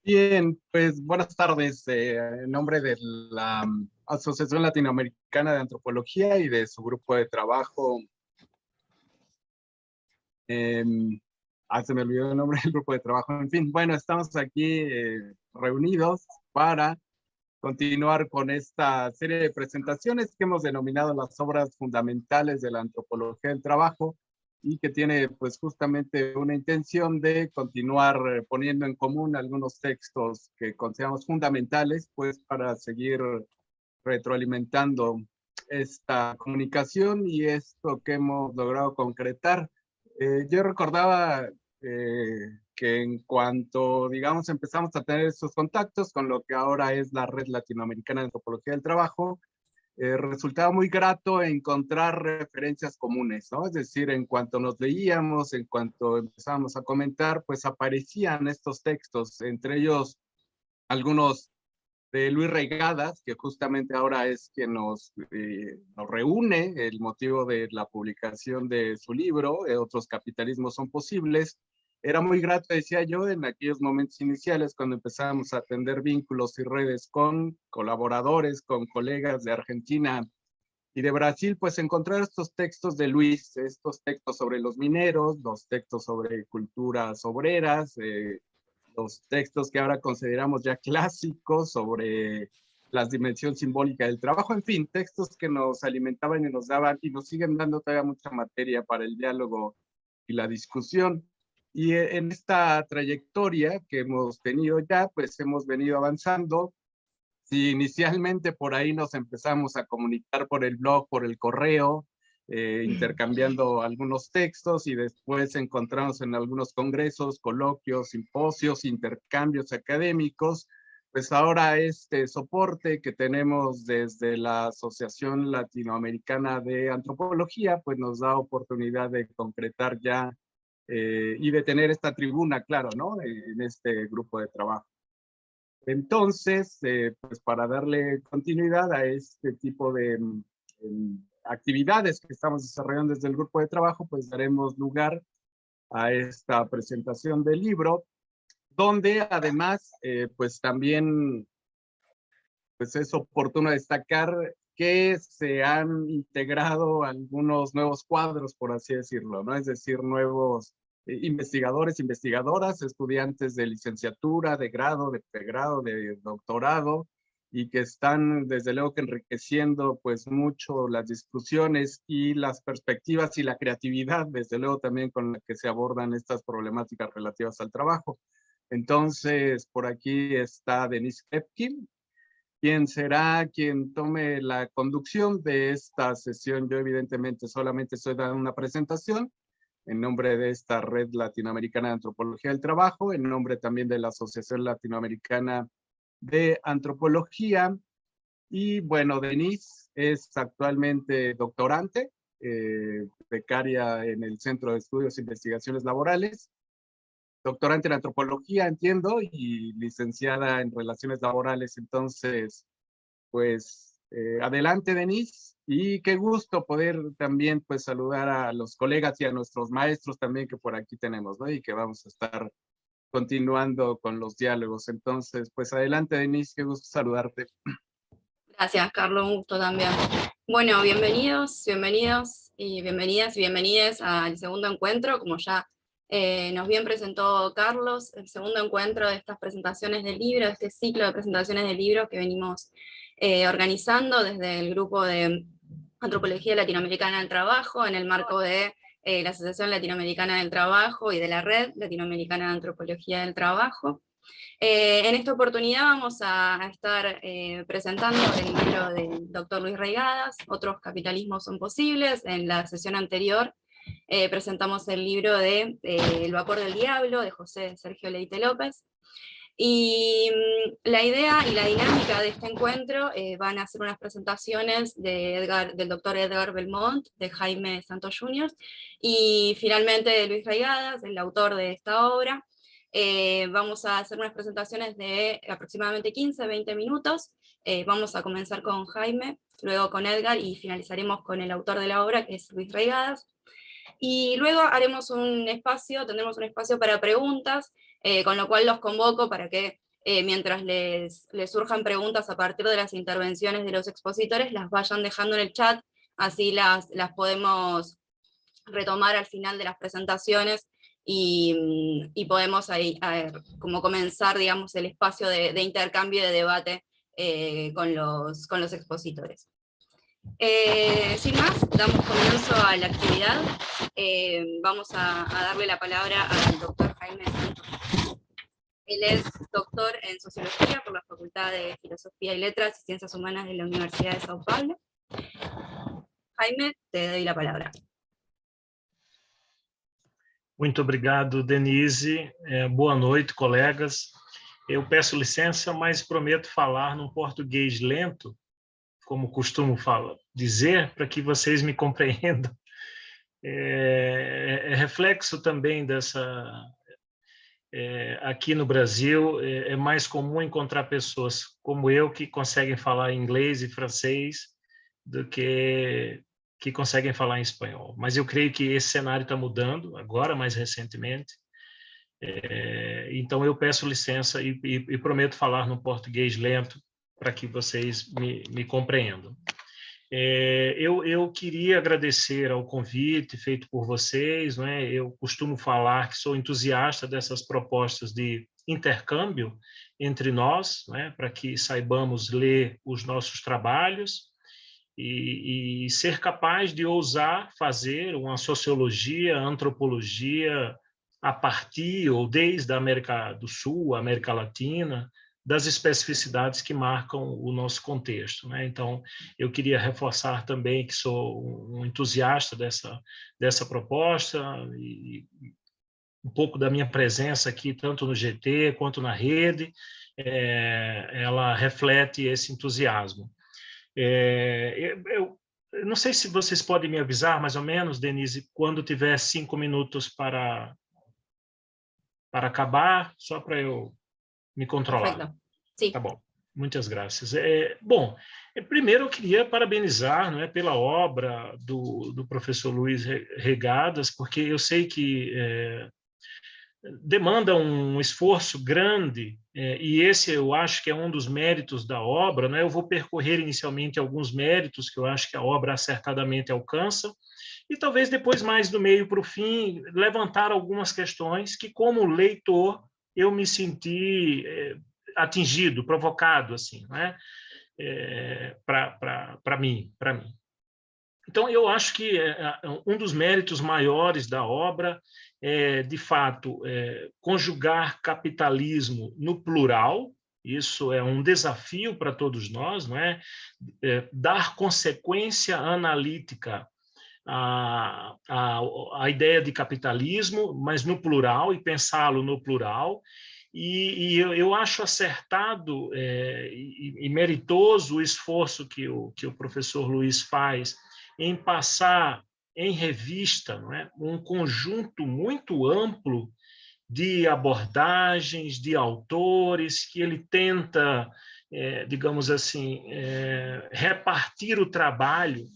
Bien, pues buenas tardes. En nombre de la Asociación Latinoamericana de Antropología y de su grupo de trabajo, em, se me olvidó el nombre del grupo de trabajo. En fin, bueno, estamos aquí reunidos para continuar con esta serie de presentaciones que hemos denominado las obras fundamentales de la antropología del trabajo y que tiene pues justamente una intención de continuar poniendo en común algunos textos que consideramos fundamentales pues para seguir retroalimentando esta comunicación y esto que hemos logrado concretar. Yo recordaba que en cuanto, digamos, empezamos a tener estos contactos con lo que ahora es la Red Latinoamericana de Antropología del Trabajo, resultaba muy grato encontrar referencias comunes, ¿no? Es decir, en cuanto nos leíamos, en cuanto empezábamos a comentar, pues aparecían estos textos, entre ellos algunos de Luis Reigadas, que justamente ahora es quien nos reúne, el motivo de la publicación de su libro, Otros capitalismos son posibles. Era muy grato, decía yo, en aquellos momentos iniciales, cuando empezábamos a tender vínculos y redes con colaboradores, con colegas de Argentina y de Brasil, pues encontrar estos textos de Luis, estos textos sobre los mineros, los textos sobre culturas obreras, los textos que ahora consideramos ya clásicos sobre la dimensión simbólica del trabajo, en fin, textos que nos alimentaban y nos daban y nos siguen dando todavía mucha materia para el diálogo y la discusión. Y en esta trayectoria que hemos tenido ya, pues hemos venido avanzando. Si inicialmente por ahí nos empezamos a comunicar por el blog, por el correo, intercambiando algunos textos y después encontramos en algunos congresos, coloquios, simposios, intercambios académicos, pues ahora este soporte que tenemos desde la Asociación Latinoamericana de Antropología, pues nos da oportunidad de concretar ya y de tener esta tribuna, claro, ¿no? En este grupo de trabajo. Entonces, pues para darle continuidad a este tipo de actividades que estamos desarrollando desde el grupo de trabajo, pues daremos lugar a esta presentación del libro, donde además, pues también pues es oportuno destacar que se han integrado algunos nuevos cuadros, por así decirlo, ¿no? Es decir, nuevos investigadores, investigadoras, estudiantes de licenciatura, de grado, de pregrado, de doctorado, y que están desde luego que enriqueciendo pues mucho las discusiones y las perspectivas y la creatividad, desde luego también con la que se abordan estas problemáticas relativas al trabajo. Entonces, por aquí está Denise Kepkin, quien será quien tome la conducción de esta sesión. Yo evidentemente solamente estoy dando una presentación en nombre de esta Red Latinoamericana de Antropología del Trabajo, en nombre también de la Asociación Latinoamericana de Antropología. Y bueno, Denise es actualmente doctorante, becaria en el Centro de Estudios e Investigaciones Laborales, doctorante en antropología, entiendo, y licenciada en relaciones laborales. Entonces, pues adelante, Denise, y qué gusto poder también pues saludar a los colegas y a nuestros maestros también que por aquí tenemos, ¿no? Y que vamos a estar continuando con los diálogos. Entonces, pues adelante, Denise, qué gusto saludarte. Gracias, Carlos, un gusto también. Bueno, bienvenidos, bienvenidos y bienvenidas y bienvenides al segundo encuentro, como ya nos bien presentó Carlos, el segundo encuentro de estas presentaciones del libro, de este ciclo de presentaciones del libro que venimos organizando desde el grupo de Antropología Latinoamericana del Trabajo, en el marco de la Asociación Latinoamericana del Trabajo y de la Red Latinoamericana de Antropología del Trabajo. En esta oportunidad vamos a estar presentando el libro del doctor Luis Reigadas, Otros capitalismos son posibles. En la sesión anterior presentamos el libro de El vapor del diablo, de José Sergio Leite López. Y la idea y la dinámica de este encuentro van a ser unas presentaciones del doctor Edgar Belmont, de Jaime Santos Jr., y finalmente de Luis Reigadas, el autor de esta obra. Vamos a hacer unas presentaciones de aproximadamente 15-20 minutos. Vamos a comenzar con Jaime, luego con Edgar y finalizaremos con el autor de la obra, que es Luis Reigadas. Y luego tendremos un espacio para preguntas, con lo cual los convoco para que mientras les surjan preguntas a partir de las intervenciones de los expositores, las vayan dejando en el chat, así las podemos retomar al final de las presentaciones y podemos ahí como comenzar, digamos, el espacio de intercambio y de debate con los expositores. Sin más, damos comienzo a la actividad. Vamos a darle la palabra al doctor Jaime Santos. Él es doctor en Sociología por la Facultad de Filosofía y Letras y Ciencias Humanas de la Universidad de São Paulo. Jaime, te doy la palabra. Muito obrigado, Denise. Boa noite, colegas. Eu peço licença, mas prometo falar num português lento, como costumo dizer, para que vocês me compreendam. É reflexo também dessa... aqui no Brasil, é mais comum encontrar pessoas como eu que conseguem falar inglês e francês do que conseguem falar em espanhol. Mas eu creio que esse cenário está mudando, agora, mais recentemente. Então, eu peço licença e prometo falar no português lento para que vocês me compreendam. Eu queria agradecer ao convite feito por vocês, não é? Eu costumo falar que sou entusiasta dessas propostas de intercâmbio entre nós, não é? Para que saibamos ler os nossos trabalhos e ser capaz de ousar fazer uma sociologia, antropologia a partir ou desde a América do Sul, a América Latina, das especificidades que marcam o nosso contexto, né? Então, eu queria reforçar também que sou um entusiasta dessa proposta e um pouco da minha presença aqui, tanto no GT quanto na rede, ela reflete esse entusiasmo. Eu não sei se vocês podem me avisar, mais ou menos, Denise, quando tiver 5 minutos para acabar, só para eu me controlar. Perfecto. Sí. Tá bom, muitas graças. Bom, primeiro eu queria parabenizar, não é, pela obra do professor Luiz Regadas, porque eu sei que demanda um esforço grande, e esse eu acho que é um dos méritos da obra, né? Eu vou percorrer inicialmente alguns méritos que eu acho que a obra acertadamente alcança, e talvez depois, mais do meio para o fim, levantar algumas questões que, como leitor, eu me senti atingido, provocado, assim, né? Para mim. Então, eu acho que um dos méritos maiores da obra é, de fato, conjugar capitalismo no plural. Isso é um desafio para todos nós, não é? Dar consequência analítica à ideia de capitalismo, mas no plural, e pensá-lo no plural. E eu acho acertado e meritoso o esforço que o professor Luiz faz em passar em revista, não é, um conjunto muito amplo de abordagens, de autores, que ele tenta, digamos assim, repartir o trabalho,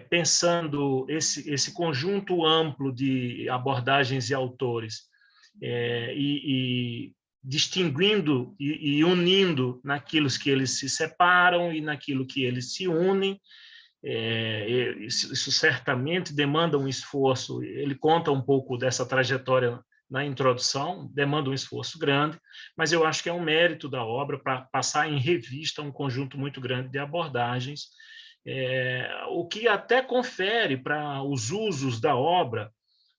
pensando esse conjunto amplo de abordagens e autores, e distinguindo e unindo naquilo que eles se separam e naquilo que eles se unem. Isso certamente demanda um esforço. Ele conta um pouco dessa trajetória na introdução, demanda um esforço grande, mas eu acho que é um mérito da obra para passar em revista um conjunto muito grande de abordagens, o que até confere para os usos da obra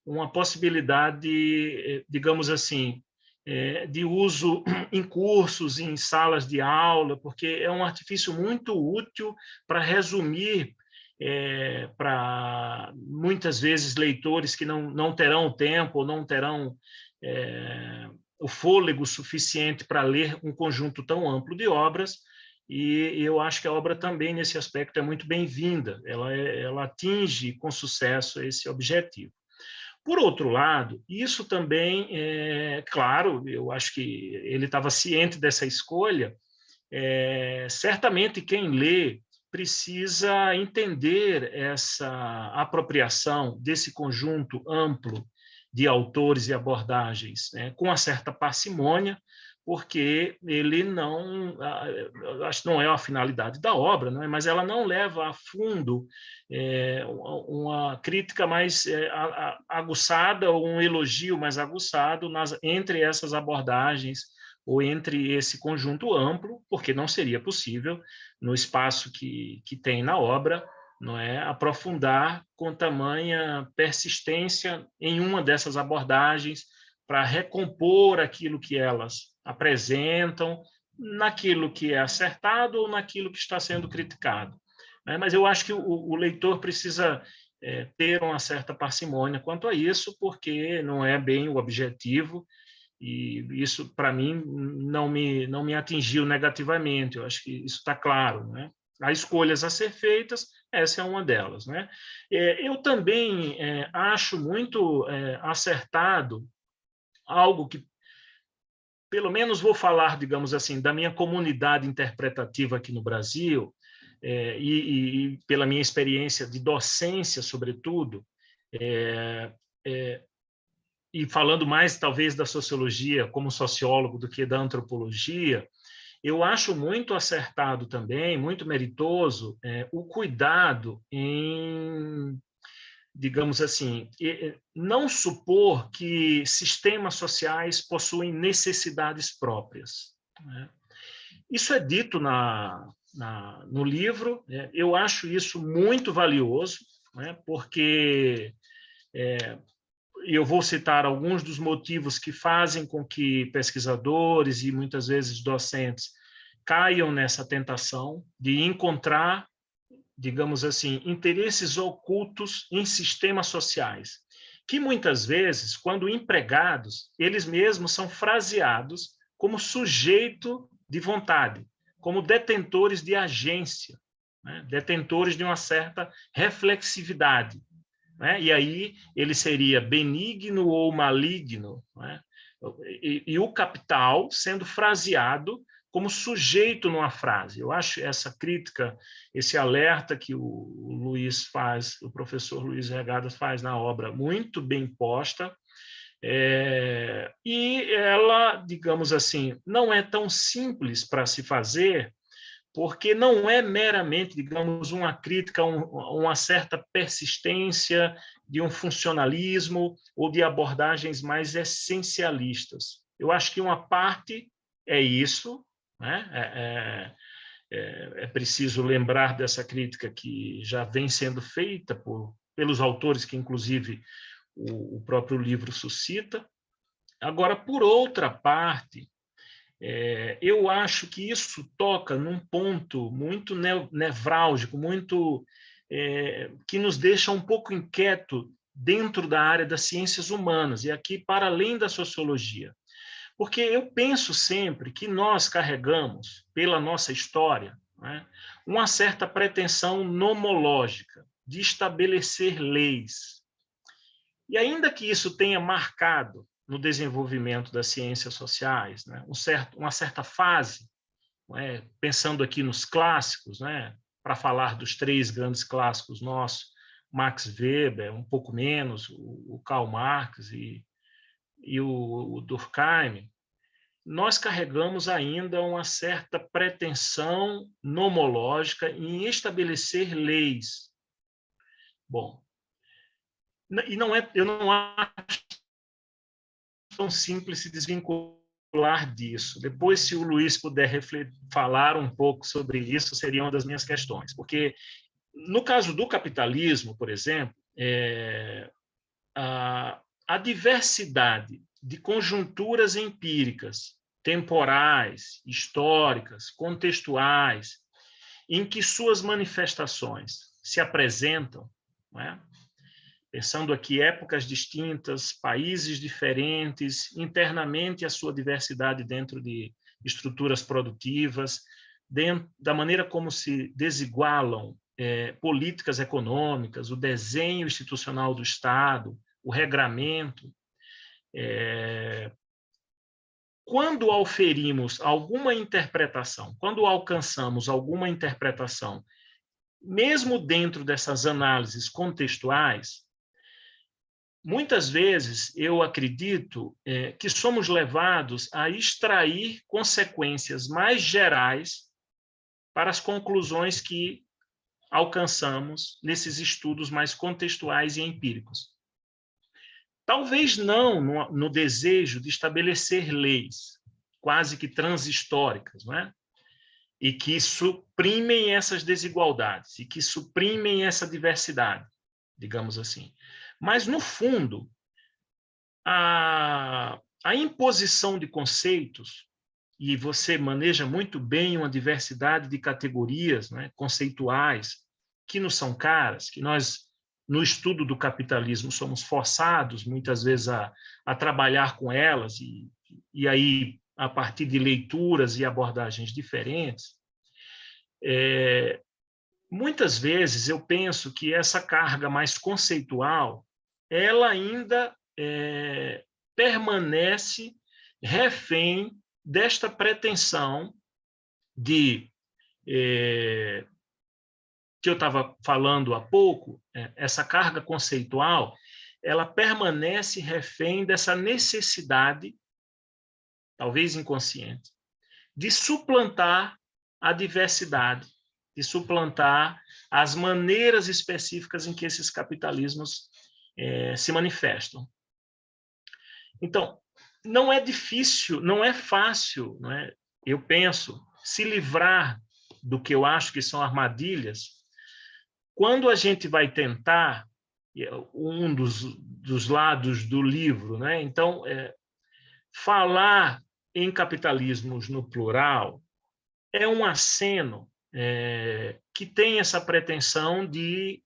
uma possibilidade, digamos assim, de uso em cursos, em salas de aula, porque é um artifício muito útil para resumir, para muitas vezes leitores que não terão tempo, ou não terão o fôlego suficiente para ler um conjunto tão amplo de obras. E eu acho que a obra também, nesse aspecto, é muito bem-vinda. Ela atinge com sucesso esse objetivo. Por outro lado, isso também, claro, eu acho que ele estava ciente dessa escolha, certamente quem lê precisa entender essa apropriação desse conjunto amplo de autores e abordagens, com uma certa parcimônia, porque ele não, acho que não é a finalidade da obra, não é? Mas ela não leva a fundo uma crítica mais aguçada, ou um elogio mais aguçado entre essas abordagens, ou entre esse conjunto amplo, porque não seria possível, no espaço que tem na obra, não é, aprofundar com tamanha persistência em uma dessas abordagens para recompor aquilo que elas apresentam, naquilo que é acertado ou naquilo que está sendo criticado. Mas eu acho que o leitor precisa ter uma certa parcimônia quanto a isso, porque não é bem o objetivo, e isso, para mim, não me atingiu negativamente. Eu acho que isso está claro, né? Há escolhas a ser feitas, essa é uma delas, né? Eu também acho muito acertado algo que, pelo menos vou falar, digamos assim, da minha comunidade interpretativa aqui no Brasil, e pela minha experiência de docência, sobretudo, e falando mais, talvez, da sociologia como sociólogo do que da antropologia, eu acho muito acertado também, muito meritoso, o cuidado em, digamos assim, não supor que sistemas sociais possuem necessidades próprias, né? Isso é dito no livro, né? Eu acho isso muito valioso, né? Porque eu vou citar alguns dos motivos que fazem com que pesquisadores e muitas vezes docentes caiam nessa tentação de encontrar, digamos assim, interesses ocultos em sistemas sociais, que muitas vezes, quando empregados, eles mesmos são fraseados como sujeito de vontade, como detentores de agência, né? Detentores de uma certa reflexividade, né? E aí ele seria benigno ou maligno, né? E o capital sendo fraseado como sujeito numa frase. Eu acho essa crítica, esse alerta que o Luiz faz, o professor Luiz Regadas faz na obra, muito bem posta, e ela, digamos assim, não é tão simples para se fazer, porque não é meramente, digamos, uma crítica a uma certa persistência de um funcionalismo ou de abordagens mais essencialistas. Eu acho que uma parte é isso, né? É preciso lembrar dessa crítica que já vem sendo feita pelos autores que, inclusive, o próprio livro suscita. Agora, por outra parte, eu acho que isso toca num ponto muito nevrálgico, muito que nos deixa um pouco inquieto dentro da área das ciências humanas, e aqui para além da sociologia. Porque eu penso sempre que nós carregamos, pela nossa história, né, uma certa pretensão nomológica de estabelecer leis. E ainda que isso tenha marcado no desenvolvimento das ciências sociais, né, uma certa fase, né, pensando aqui nos clássicos, né, para falar dos três grandes clássicos nossos, Max Weber, um pouco menos, o Karl Marx e o Durkheim, nós carregamos ainda uma certa pretensão nomológica em estabelecer leis. Bom, e eu não acho tão simples se desvincular disso. Depois, se o Luiz puder falar um pouco sobre isso, seria uma das minhas questões. Porque, no caso do capitalismo, por exemplo, a diversidade de conjunturas empíricas, temporais, históricas, contextuais, em que suas manifestações se apresentam, não é? Pensando aqui épocas distintas, países diferentes, internamente a sua diversidade dentro de estruturas produtivas, dentro da maneira como se desigualam políticas econômicas, o desenho institucional do Estado, o regramento. Quando auferimos alguma interpretação, quando alcançamos alguma interpretação, mesmo dentro dessas análises contextuais, muitas vezes eu acredito que somos levados a extrair consequências mais gerais para as conclusões que alcançamos nesses estudos mais contextuais e empíricos. Talvez não no desejo de estabelecer leis quase que transhistóricas, não é? E que suprimem essas desigualdades, e que suprimem essa diversidade, digamos assim. Mas, no fundo, a imposição de conceitos, e você maneja muito bem uma diversidade de categorias, né, conceituais, que nos são caras, que nós, no estudo do capitalismo, somos forçados, muitas vezes, a trabalhar com elas, e aí, a partir de leituras e abordagens diferentes. Muitas vezes eu penso que essa carga mais conceitual, ela ainda permanece refém desta pretensão de que eu estava falando há pouco, essa carga conceitual, ela permanece refém dessa necessidade, talvez inconsciente, de suplantar a diversidade, de suplantar as maneiras específicas em que esses capitalismos se manifestam. Então, não é difícil, não é fácil, não é? Eu penso, se livrar do que eu acho que são armadilhas, quando a gente vai tentar, um dos lados do livro, né? Então, falar em capitalismos no plural é um aceno que tem essa pretensão de,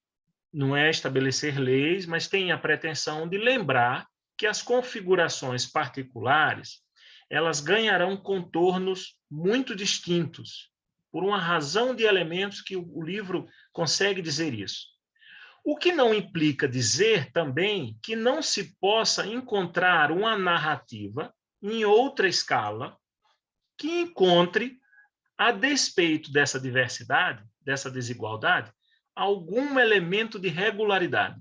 não é estabelecer leis, mas tem a pretensão de lembrar que as configurações particulares, elas ganharão contornos muito distintos, por uma razão de elementos que o livro consegue dizer isso. O que não implica dizer também que não se possa encontrar uma narrativa em outra escala que encontre, a despeito dessa diversidade, dessa desigualdade, algum elemento de regularidade,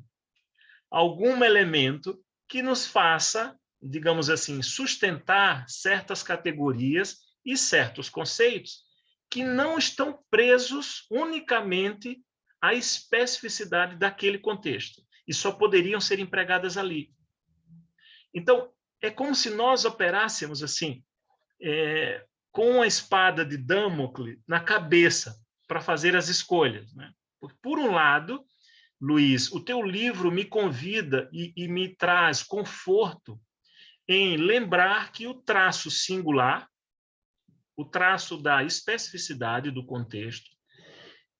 algum elemento que nos faça, digamos assim, sustentar certas categorias e certos conceitos que não estão presos unicamente à especificidade daquele contexto e só poderiam ser empregadas ali. Então, é como se nós operássemos assim, com a espada de Damocles na cabeça para fazer as escolhas, né? Por um lado, Luiz, o teu livro me convida e me traz conforto em lembrar que o traço singular, o traço da especificidade do contexto,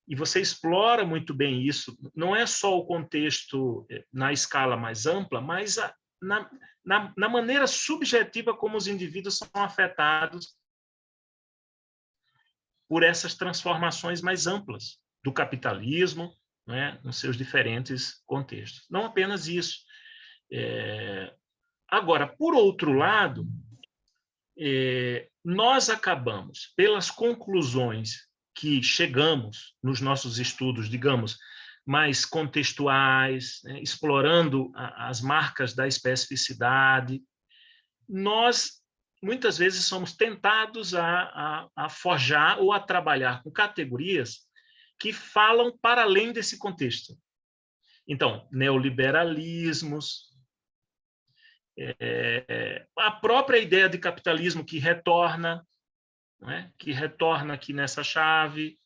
e você explora muito bem isso, não é só o contexto na escala mais ampla, mas na maneira subjetiva como os indivíduos são afetados por essas transformações mais amplas do capitalismo, né, nos seus diferentes contextos. Não apenas isso. Agora, por outro lado, nós acabamos, pelas conclusões que chegamos nos nossos estudos, digamos, mais contextuais, né, explorando as marcas da especificidade, nós muitas vezes somos tentados a forjar ou a trabalhar com categorias que falam para além desse contexto. Então, neoliberalismos, a própria ideia de capitalismo que retorna, né, que retorna aqui nessa chave,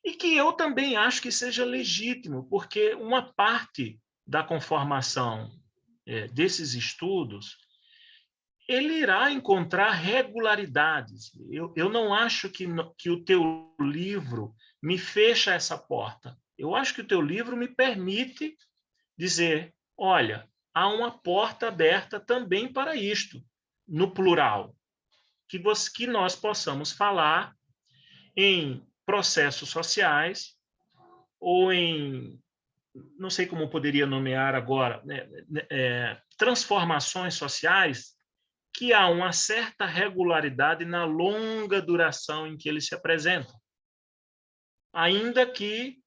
e que eu também acho que seja legítimo, porque uma parte da conformação desses estudos, ele irá encontrar regularidades. Eu não acho que o teu livro me fecha essa porta. Eu acho que o teu livro me permite dizer, olha, há uma porta aberta também para isto, no plural, que nós possamos falar em processos sociais ou em, não sei como poderia nomear agora, transformações sociais, que há uma certa regularidade na longa duração em que eles se apresentam. Ainda que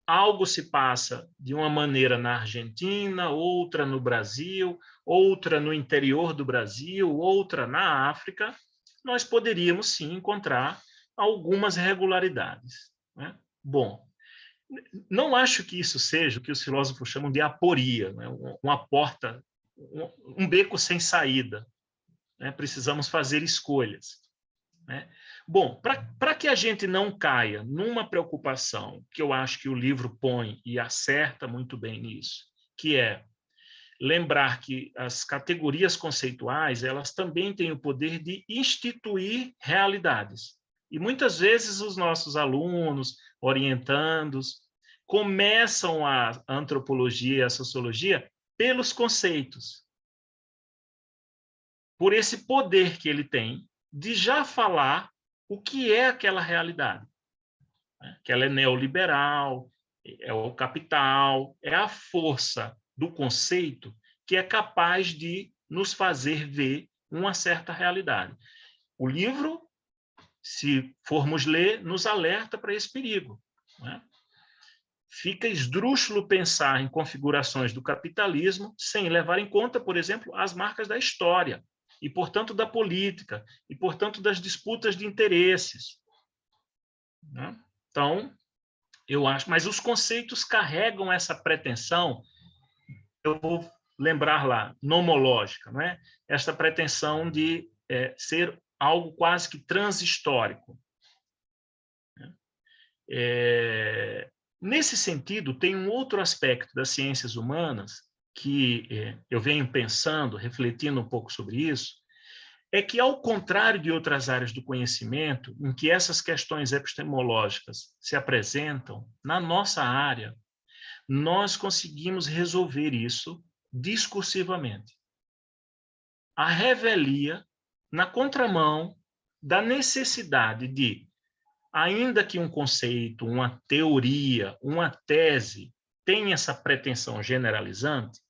algo se passa de uma maneira na Argentina, outra no Brasil, outra no interior do Brasil, outra na África, nós poderíamos sim encontrar algumas regularidades, né? Bom, não acho que isso seja o que os filósofos chamam de aporia, né? Uma porta, um beco sem saída, né? Precisamos fazer escolhas, né? Bom, para que a gente não caia numa preocupação que eu acho que o livro põe e acerta muito bem nisso, que é lembrar que as categorias conceituais, elas também têm o poder de instituir realidades. E muitas vezes os nossos alunos, orientandos, começam a antropologia e a sociologia pelos conceitos, por esse poder que ele tem de já falar o que é aquela realidade, né? Que ela é neoliberal, é o capital, é a força do conceito que é capaz de nos fazer ver uma certa realidade. O livro, se formos ler, nos alerta para esse perigo, né? Fica esdrúxulo pensar em configurações do capitalismo sem levar em conta, por exemplo, as marcas da história, e, portanto, da política, e, portanto, das disputas de interesses, né? Então, eu acho, mas os conceitos carregam essa pretensão, eu vou lembrar lá, nomológica, né? Esta pretensão de ser algo quase que transhistórico. Nesse sentido, tem um outro aspecto das ciências humanas que eu venho pensando, refletindo um pouco sobre isso, é que, ao contrário de outras áreas do conhecimento, em que essas questões epistemológicas se apresentam, na nossa área, nós conseguimos resolver isso discursivamente. A revelia, na contramão da necessidade de, ainda que um conceito, uma teoria, uma tese tenha essa pretensão generalizante,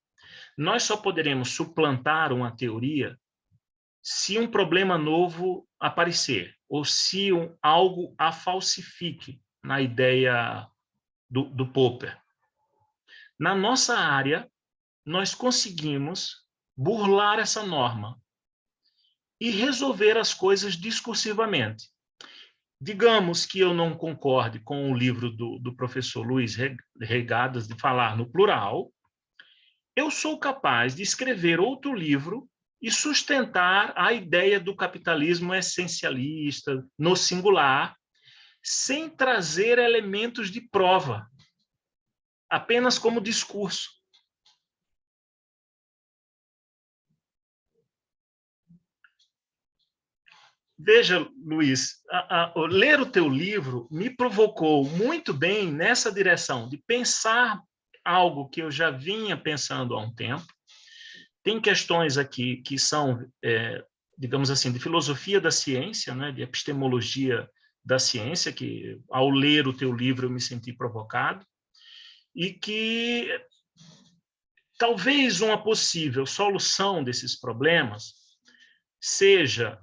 nós só poderemos suplantar uma teoria se um problema novo aparecer, ou se algo a falsifique na ideia do Popper. Na nossa área, nós conseguimos burlar essa norma e resolver as coisas discursivamente. Digamos que eu não concorde com o livro do professor Luiz Regadas de falar no plural, eu sou capaz de escrever outro livro e sustentar a ideia do capitalismo essencialista, no singular, sem trazer elementos de prova, apenas como discurso. Veja, Luiz, ler o teu livro me provocou muito bem nessa direção, de pensar algo que eu já vinha pensando há um tempo. Tem questões aqui que são, digamos assim, de filosofia da ciência, né, de epistemologia da ciência, que, ao ler o teu livro, eu me senti provocado, e que talvez uma possível solução desses problemas seja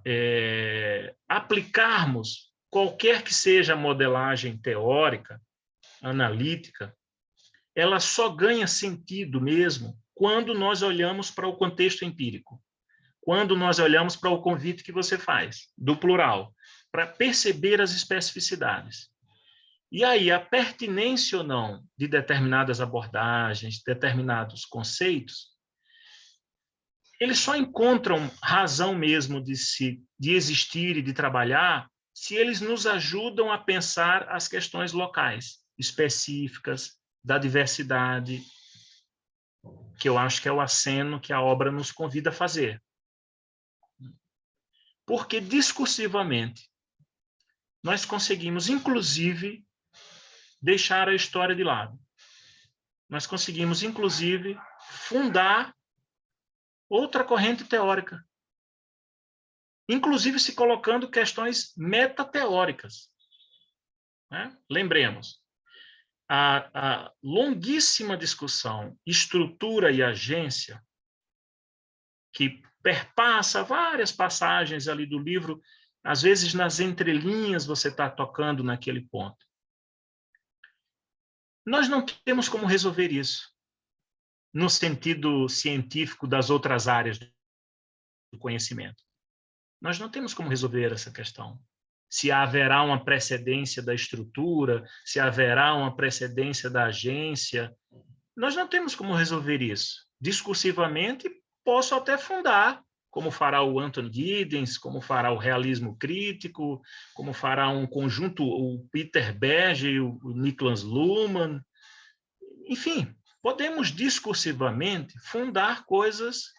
aplicarmos qualquer que seja a modelagem teórica, analítica, ela só ganha sentido mesmo quando nós olhamos para o contexto empírico, quando nós olhamos para o convite que você faz, do plural, para perceber as especificidades. E aí, a pertinência ou não de determinadas abordagens, determinados conceitos, eles só encontram razão mesmo de existir e de trabalhar se eles nos ajudam a pensar as questões locais, específicas, da diversidade, que eu acho que é o aceno que a obra nos convida a fazer. Porque, discursivamente, nós conseguimos, inclusive, deixar a história de lado. Nós conseguimos, inclusive, fundar outra corrente teórica, inclusive se colocando questões metateóricas, né? Lembremos, a longuíssima discussão estrutura e agência, que perpassa várias passagens ali do livro, às vezes nas entrelinhas você está tocando naquele ponto. Nós não temos como resolver isso no sentido científico das outras áreas do conhecimento. Nós não temos como resolver essa questão. Se haverá uma precedência da estrutura, se haverá uma precedência da agência, nós não temos como resolver isso. Discursivamente, posso até fundar, como fará o Anton Giddens, como fará o realismo crítico, como fará um conjunto, o Peter Berger e o Niklas Luhmann. Enfim, podemos discursivamente fundar coisas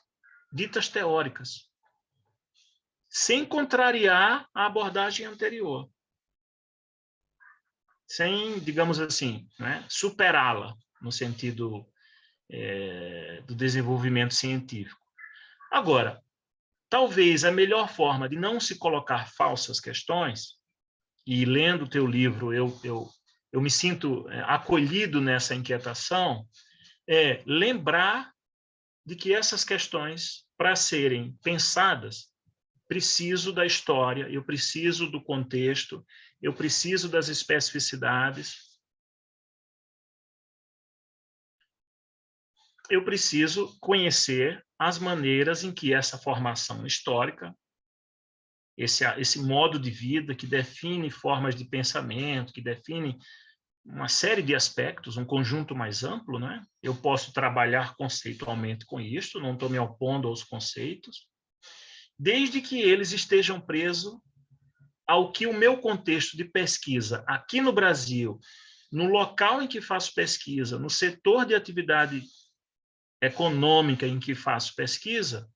ditas teóricas, sem contrariar a abordagem anterior, sem, digamos assim, né, superá-la no sentido do desenvolvimento científico. Agora, talvez a melhor forma de não se colocar falsas questões, e lendo o teu livro eu me sinto acolhido nessa inquietação, é lembrar de que essas questões, para serem pensadas, preciso da história, eu preciso do contexto, eu preciso das especificidades, eu preciso conhecer as maneiras em que essa formação histórica, esse modo de vida que define formas de pensamento, que define uma série de aspectos, um conjunto mais amplo, né? Eu posso trabalhar conceitualmente com isso, não estou me opondo aos conceitos, desde que eles estejam presos ao que o meu contexto de pesquisa aqui no Brasil, no local em que faço pesquisa, no setor de atividade econômica em que faço pesquisa,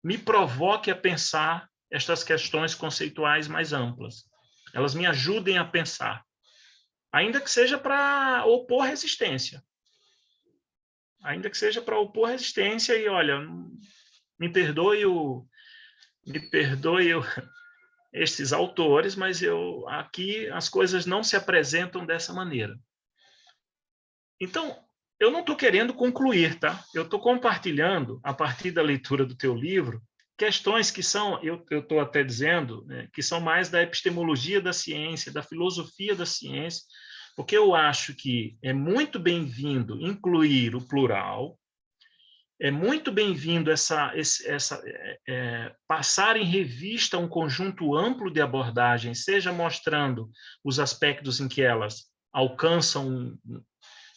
me provoque a pensar estas questões conceituais mais amplas. Elas me ajudem a pensar, ainda que seja para opor resistência. Ainda que seja para opor resistência e, olha, me perdoe estes autores, mas aqui as coisas não se apresentam dessa maneira. Então, eu não estou querendo concluir, tá? Eu estou compartilhando, a partir da leitura do teu livro, questões que são, eu estou até dizendo, né, que são mais da epistemologia da ciência, da filosofia da ciência, porque eu acho que é muito bem-vindo incluir o plural, é muito bem-vindo passar em revista um conjunto amplo de abordagens, seja mostrando os aspectos em que elas alcançam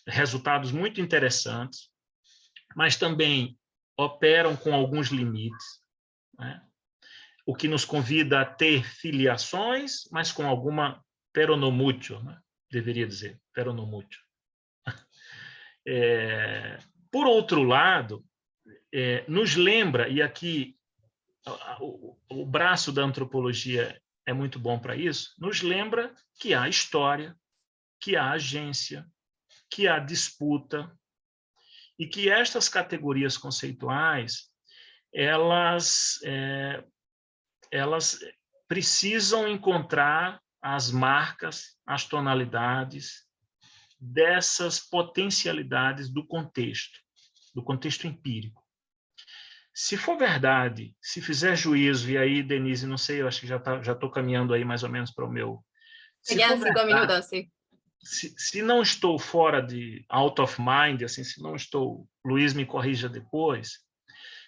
resultados muito interessantes, mas também operam com alguns limites, né? O que nos convida a ter filiações, mas com alguma peronomútil, né? Deveria dizer, peronomútil. Por outro lado, nos lembra, e aqui o braço da antropologia é muito bom para isso, nos lembra que há história, que há agência, que há disputa, e que estas categorias conceituais, elas precisam encontrar as marcas, as tonalidades dessas potencialidades do contexto empírico. Se for verdade, se fizer juízo, e aí, Denise, não sei, eu acho que já estou caminhando aí mais ou menos para o meu... Serían 5 minutos, sim. Se não estou fora de out of mind, assim, se não estou, Luiz me corrija depois,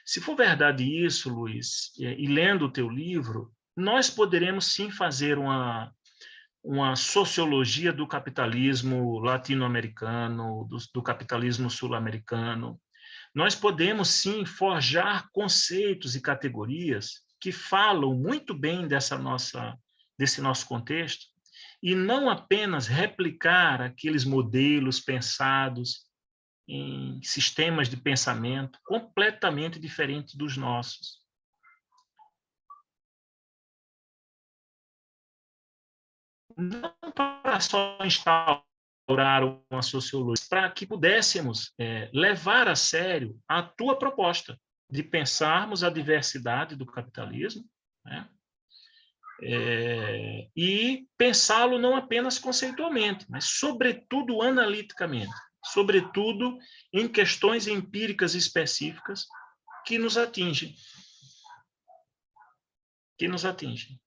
se for verdade isso, Luiz, e lendo o teu livro, nós poderemos sim fazer uma sociologia do capitalismo latino-americano, do capitalismo sul-americano. Nós podemos sim forjar conceitos e categorias que falam muito bem desse nosso contexto, e não apenas replicar aqueles modelos pensados em sistemas de pensamento completamente diferentes dos nossos. Não para só instaurar uma sociologia, para que pudéssemos levar a sério a tua proposta de pensarmos a diversidade do capitalismo, né? E pensá-lo não apenas conceitualmente, mas, sobretudo, analiticamente, sobretudo em questões empíricas específicas que nos atingem.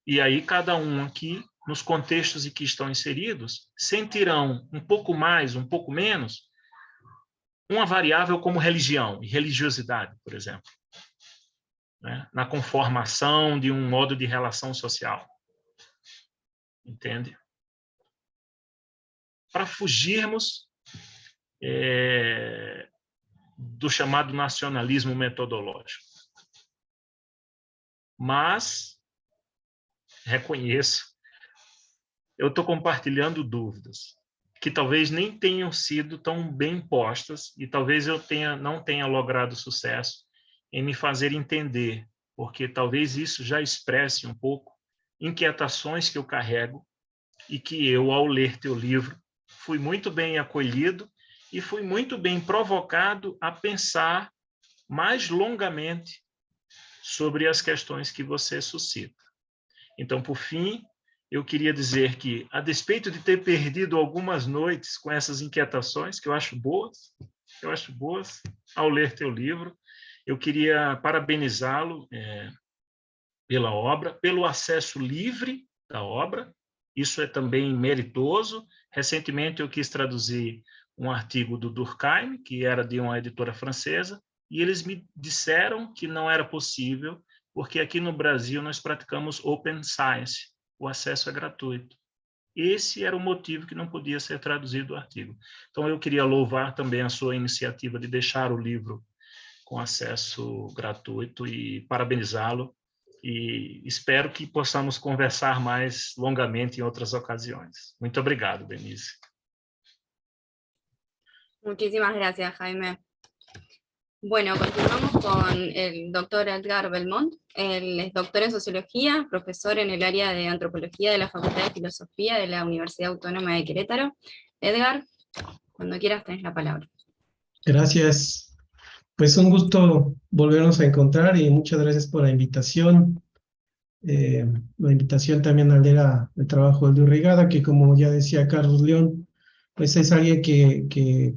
E aí cada um aqui nos contextos em que estão inseridos, sentirão um pouco mais, um pouco menos, uma variável como religião e religiosidade, por exemplo, né? Na conformação de um modo de relação social. Entende? Para fugirmos do chamado nacionalismo metodológico. Mas, reconheço, eu estou compartilhando dúvidas que talvez nem tenham sido tão bem postas e talvez eu não tenha logrado sucesso em me fazer entender, porque talvez isso já expresse um pouco inquietações que eu carrego e que eu, ao ler teu livro, fui muito bem acolhido e fui muito bem provocado a pensar mais longamente sobre as questões que você suscita. Então, por fim, eu queria dizer que, a despeito de ter perdido algumas noites com essas inquietações, que eu acho boas ao ler teu livro, eu queria parabenizá-lo pela obra, pelo acesso livre da obra, isso é também meritoso. Recentemente eu quis traduzir um artigo do Durkheim, que era de uma editora francesa, e eles me disseram que não era possível, porque aqui no Brasil nós praticamos Open Science, o acesso é gratuito. Esse era o motivo que não podia ser traduzido o artigo. Então, eu queria louvar também a sua iniciativa de deixar o livro com acesso gratuito e parabenizá-lo, e espero que possamos conversar mais longamente em outras ocasiões. Muito obrigado, Denise. Muchísimas gracias, Jaime. Bueno, continuamos con el doctor Edgar Belmont. Él es doctor en Sociología, profesor en el área de Antropología de la Facultad de Filosofía de la Universidad Autónoma de Querétaro. Edgar, cuando quieras tenés la palabra. Gracias. Pues un gusto volvernos a encontrar y muchas gracias por la invitación. La invitación también al leer el trabajo de Luis Reigada, que como ya decía Carlos León, pues es alguien que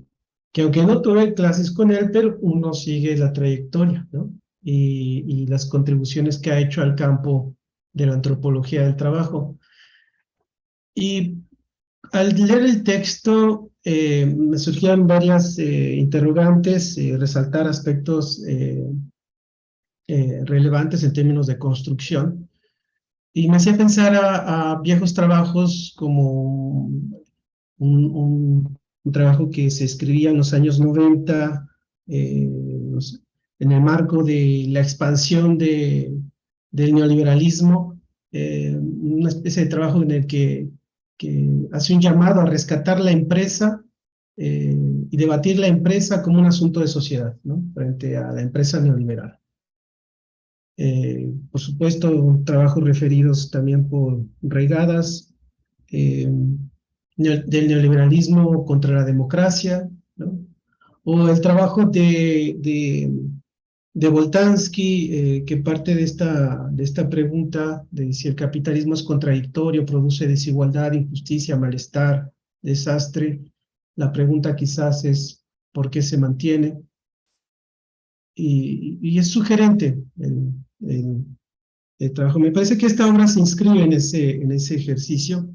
aunque no tuve clases con él, pero uno sigue la trayectoria, ¿no? Y las contribuciones que ha hecho al campo de la antropología del trabajo. Y al leer el texto me surgían varias interrogantes, resaltar aspectos relevantes en términos de construcción, y me hacía pensar a viejos trabajos como un trabajo que se escribía en los años 90, en el marco de la expansión del neoliberalismo, una especie de trabajo en el que hace un llamado a rescatar la empresa y debatir la empresa como un asunto de sociedad, ¿no? Frente a la empresa neoliberal. Por supuesto, trabajos referidos también por Reigadas, del neoliberalismo contra la democracia, ¿no? O el trabajo de Boltanski, que parte de esta pregunta de si el capitalismo es contradictorio, produce desigualdad, injusticia, malestar, desastre. La pregunta quizás es ¿por qué se mantiene? Y es sugerente el trabajo. Me parece que esta obra se inscribe en ese ejercicio,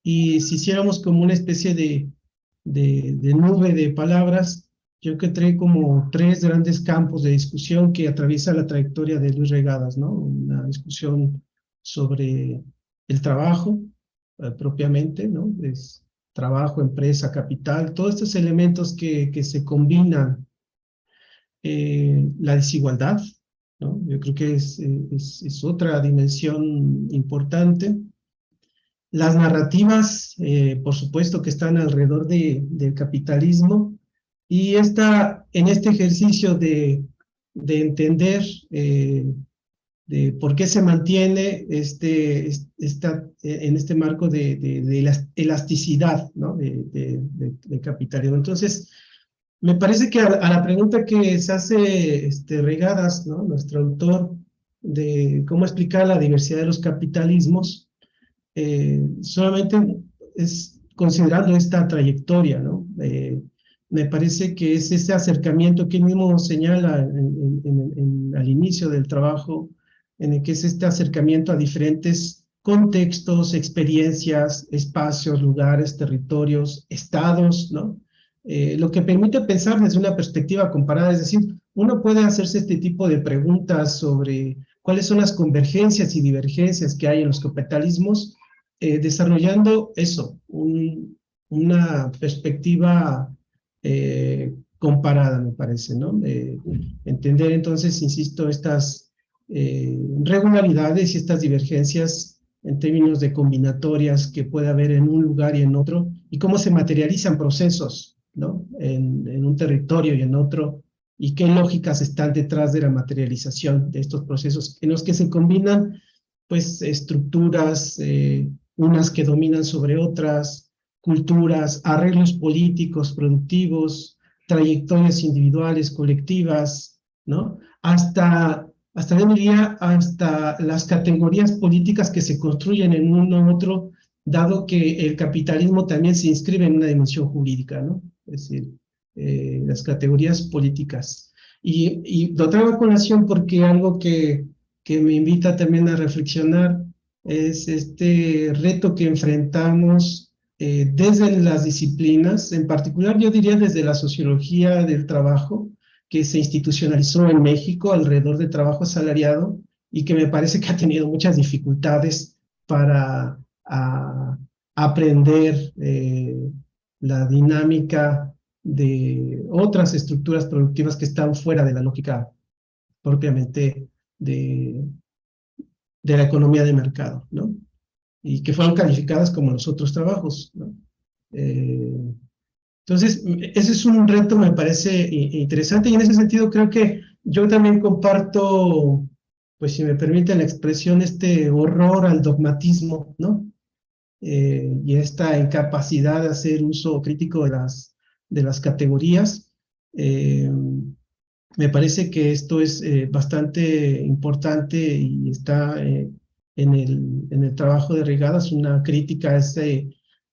y si hiciéramos como una especie de nube de palabras, yo encontré como 3 grandes campos de discusión que atraviesa la trayectoria de Luis Regadas, ¿no? Una discusión sobre el trabajo propiamente, ¿no? Es trabajo, empresa, capital, todos estos elementos que se combinan. La desigualdad, ¿no? Yo creo que es otra dimensión importante. Las narrativas, por supuesto, que están alrededor del capitalismo, y en este ejercicio de entender de por qué se mantiene en este marco de la elasticidad, ¿no? de capitalismo. Entonces, me parece que a la pregunta que se hace Regadas, ¿no? Nuestro autor, de cómo explicar la diversidad de los capitalismos, solamente es considerando esta trayectoria, ¿no? Me parece que es ese acercamiento que él mismo señala al inicio del trabajo, en el que es este acercamiento a diferentes contextos, experiencias, espacios, lugares, territorios, estados, ¿no? Lo que permite pensar desde una perspectiva comparada, es decir, uno puede hacerse este tipo de preguntas sobre cuáles son las convergencias y divergencias que hay en los capitalismos, desarrollando eso, una perspectiva comparada, me parece, ¿no? Entender entonces, insisto, estas regularidades y estas divergencias en términos de combinatorias que puede haber en un lugar y en otro, y cómo se materializan procesos, ¿no? En un territorio y en otro, y qué lógicas están detrás de la materialización de estos procesos, en los que se combinan, pues, estructuras, unas que dominan sobre otras, culturas, arreglos políticos, productivos, trayectorias individuales, colectivas, ¿no? Hasta yo diría, hasta las categorías políticas que se construyen en uno u otro, dado que el capitalismo también se inscribe en una dimensión jurídica, ¿no? Es decir, las categorías políticas. Y lo traigo a colación porque algo que me invita también a reflexionar es este reto que enfrentamos desde las disciplinas, en particular yo diría desde la sociología del trabajo, que se institucionalizó en México alrededor del trabajo asalariado y que me parece que ha tenido muchas dificultades para aprender la dinámica de otras estructuras productivas que están fuera de la lógica propiamente de la economía de mercado, ¿no? Y que fueron calificadas como los otros trabajos, ¿no? Entonces, ese es un reto, me parece interesante, y en ese sentido creo que yo también comparto, pues si me permiten la expresión, este horror al dogmatismo, ¿no? Y esta incapacidad de hacer uso crítico de las categorías. Me parece que esto es bastante importante y está en el trabajo de Regadas, una crítica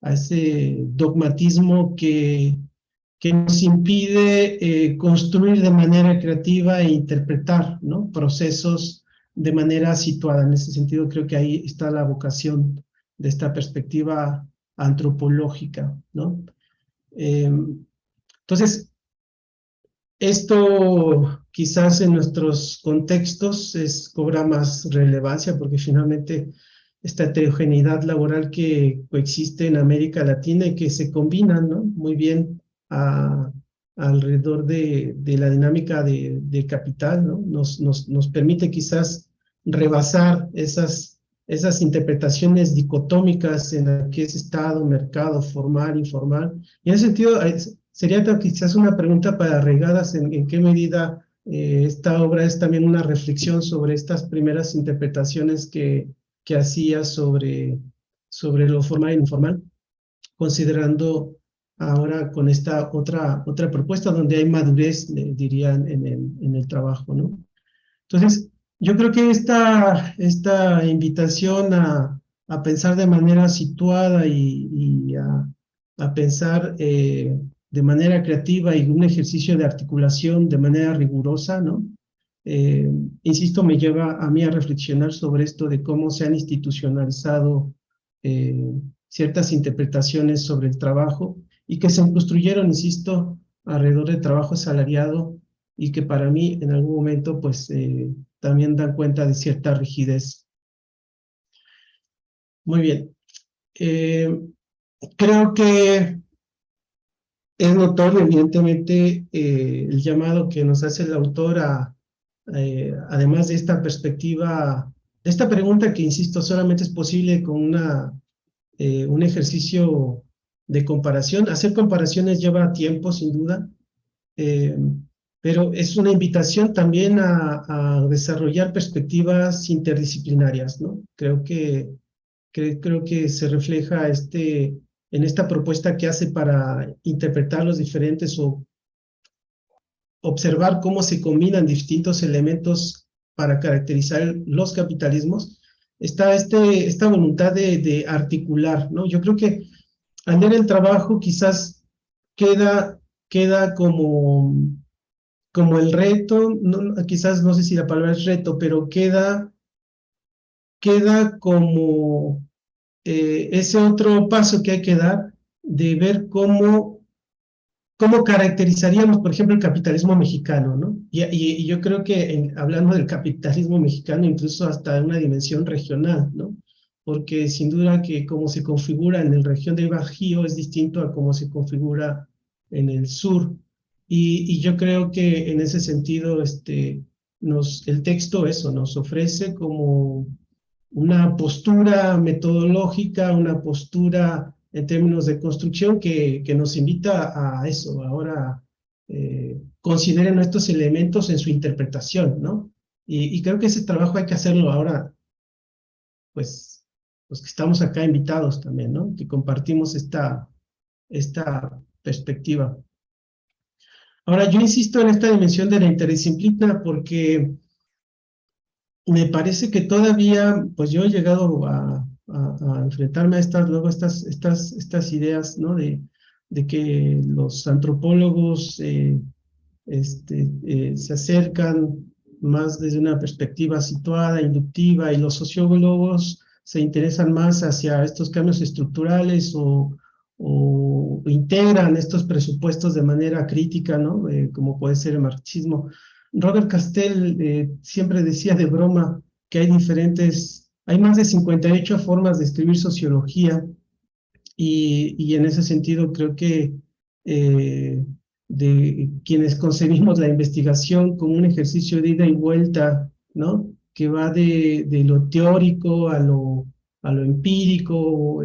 a ese dogmatismo que nos impide construir de manera creativa e interpretar, ¿no? Procesos de manera situada. En ese sentido, creo que ahí está la vocación de esta perspectiva antropológica, ¿no? Entonces, esto quizás en nuestros contextos cobra más relevancia porque finalmente esta heterogeneidad laboral que coexiste en América Latina y que se combina, ¿no? Muy bien alrededor de la dinámica de capital, ¿no? Nos permite quizás rebasar esas interpretaciones dicotómicas en las que es Estado, mercado, formal, informal. Y en ese sentido, sería quizás una pregunta para Regadas en qué medida esta obra es también una reflexión sobre estas primeras interpretaciones que hacía sobre lo formal e informal, considerando ahora con esta otra propuesta donde hay madurez, dirían, en el trabajo, ¿no? Entonces, yo creo que esta invitación a pensar de manera situada y a pensar de manera creativa y un ejercicio de articulación de manera rigurosa, ¿no? Insisto, me lleva a mí a reflexionar sobre esto de cómo se han institucionalizado ciertas interpretaciones sobre el trabajo y que se construyeron, insisto, alrededor del trabajo asalariado y que para mí en algún momento pues también dan cuenta de cierta rigidez. Muy bien. Creo que es notorio, evidentemente, el llamado que nos hace el autor además de esta perspectiva, de esta pregunta que, insisto, solamente es posible con un ejercicio de comparación. Hacer comparaciones lleva tiempo, sin duda, pero es una invitación también a desarrollar perspectivas interdisciplinarias, ¿no? Creo que se refleja en esta propuesta que hace para interpretar los diferentes o observar cómo se combinan distintos elementos para caracterizar los capitalismos, está esta voluntad de articular, ¿no? Yo creo que al ver el trabajo quizás queda como el reto, quizás no sé si la palabra es reto, pero queda queda como ese otro paso que hay que dar de ver cómo caracterizaríamos, por ejemplo, el capitalismo mexicano, ¿no? Y yo creo que hablando del capitalismo mexicano, incluso hasta una dimensión regional, ¿no? Porque sin duda que cómo se configura en la región del Bajío es distinto a cómo se configura en el sur. Y yo creo que en ese sentido, el texto eso nos ofrece como una postura metodológica, una postura en términos de construcción que nos invita a eso, ahora consideren estos elementos en su interpretación, ¿no? Y creo que ese trabajo hay que hacerlo ahora, pues, los que estamos acá invitados también, ¿no? Que compartimos esta perspectiva. Ahora, yo insisto en esta dimensión de la interdisciplina porque me parece que todavía, pues yo he llegado a enfrentarme a estas ideas, ¿no? De que los antropólogos se acercan más desde una perspectiva situada, inductiva, y los sociólogos se interesan más hacia estos cambios estructurales o integran estos presupuestos de manera crítica, ¿no? Como puede ser el marxismo. Robert Castell siempre decía de broma que hay más de 58 formas de escribir sociología, y en ese sentido creo que de quienes concebimos la investigación como un ejercicio de ida y vuelta, ¿no? Que va de lo teórico a lo empírico,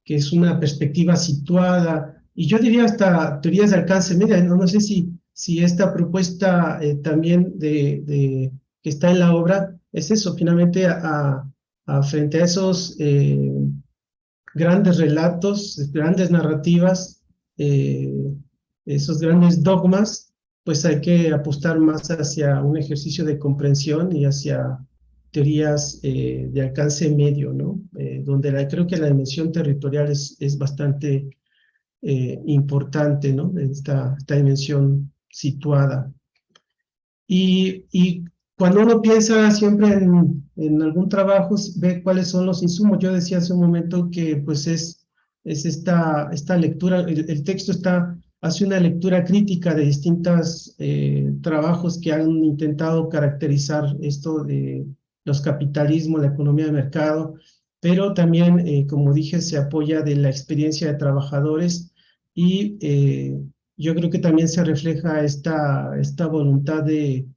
que es una perspectiva situada, y yo diría hasta teorías de alcance. Mira, no sé si esta propuesta también que está en la obra es eso, finalmente frente a esos grandes relatos, grandes narrativas, esos grandes dogmas, pues hay que apostar más hacia un ejercicio de comprensión y hacia teorías de alcance medio, ¿no? Donde creo que la dimensión territorial es bastante importante, ¿no? Esta dimensión situada. Y cuando uno piensa siempre en algún trabajo, ve cuáles son los insumos. Yo decía hace un momento que pues es esta lectura, el texto hace una lectura crítica de distintos trabajos que han intentado caracterizar esto de los capitalismos, la economía de mercado, pero también, como dije, se apoya de la experiencia de trabajadores, y yo creo que también se refleja esta voluntad de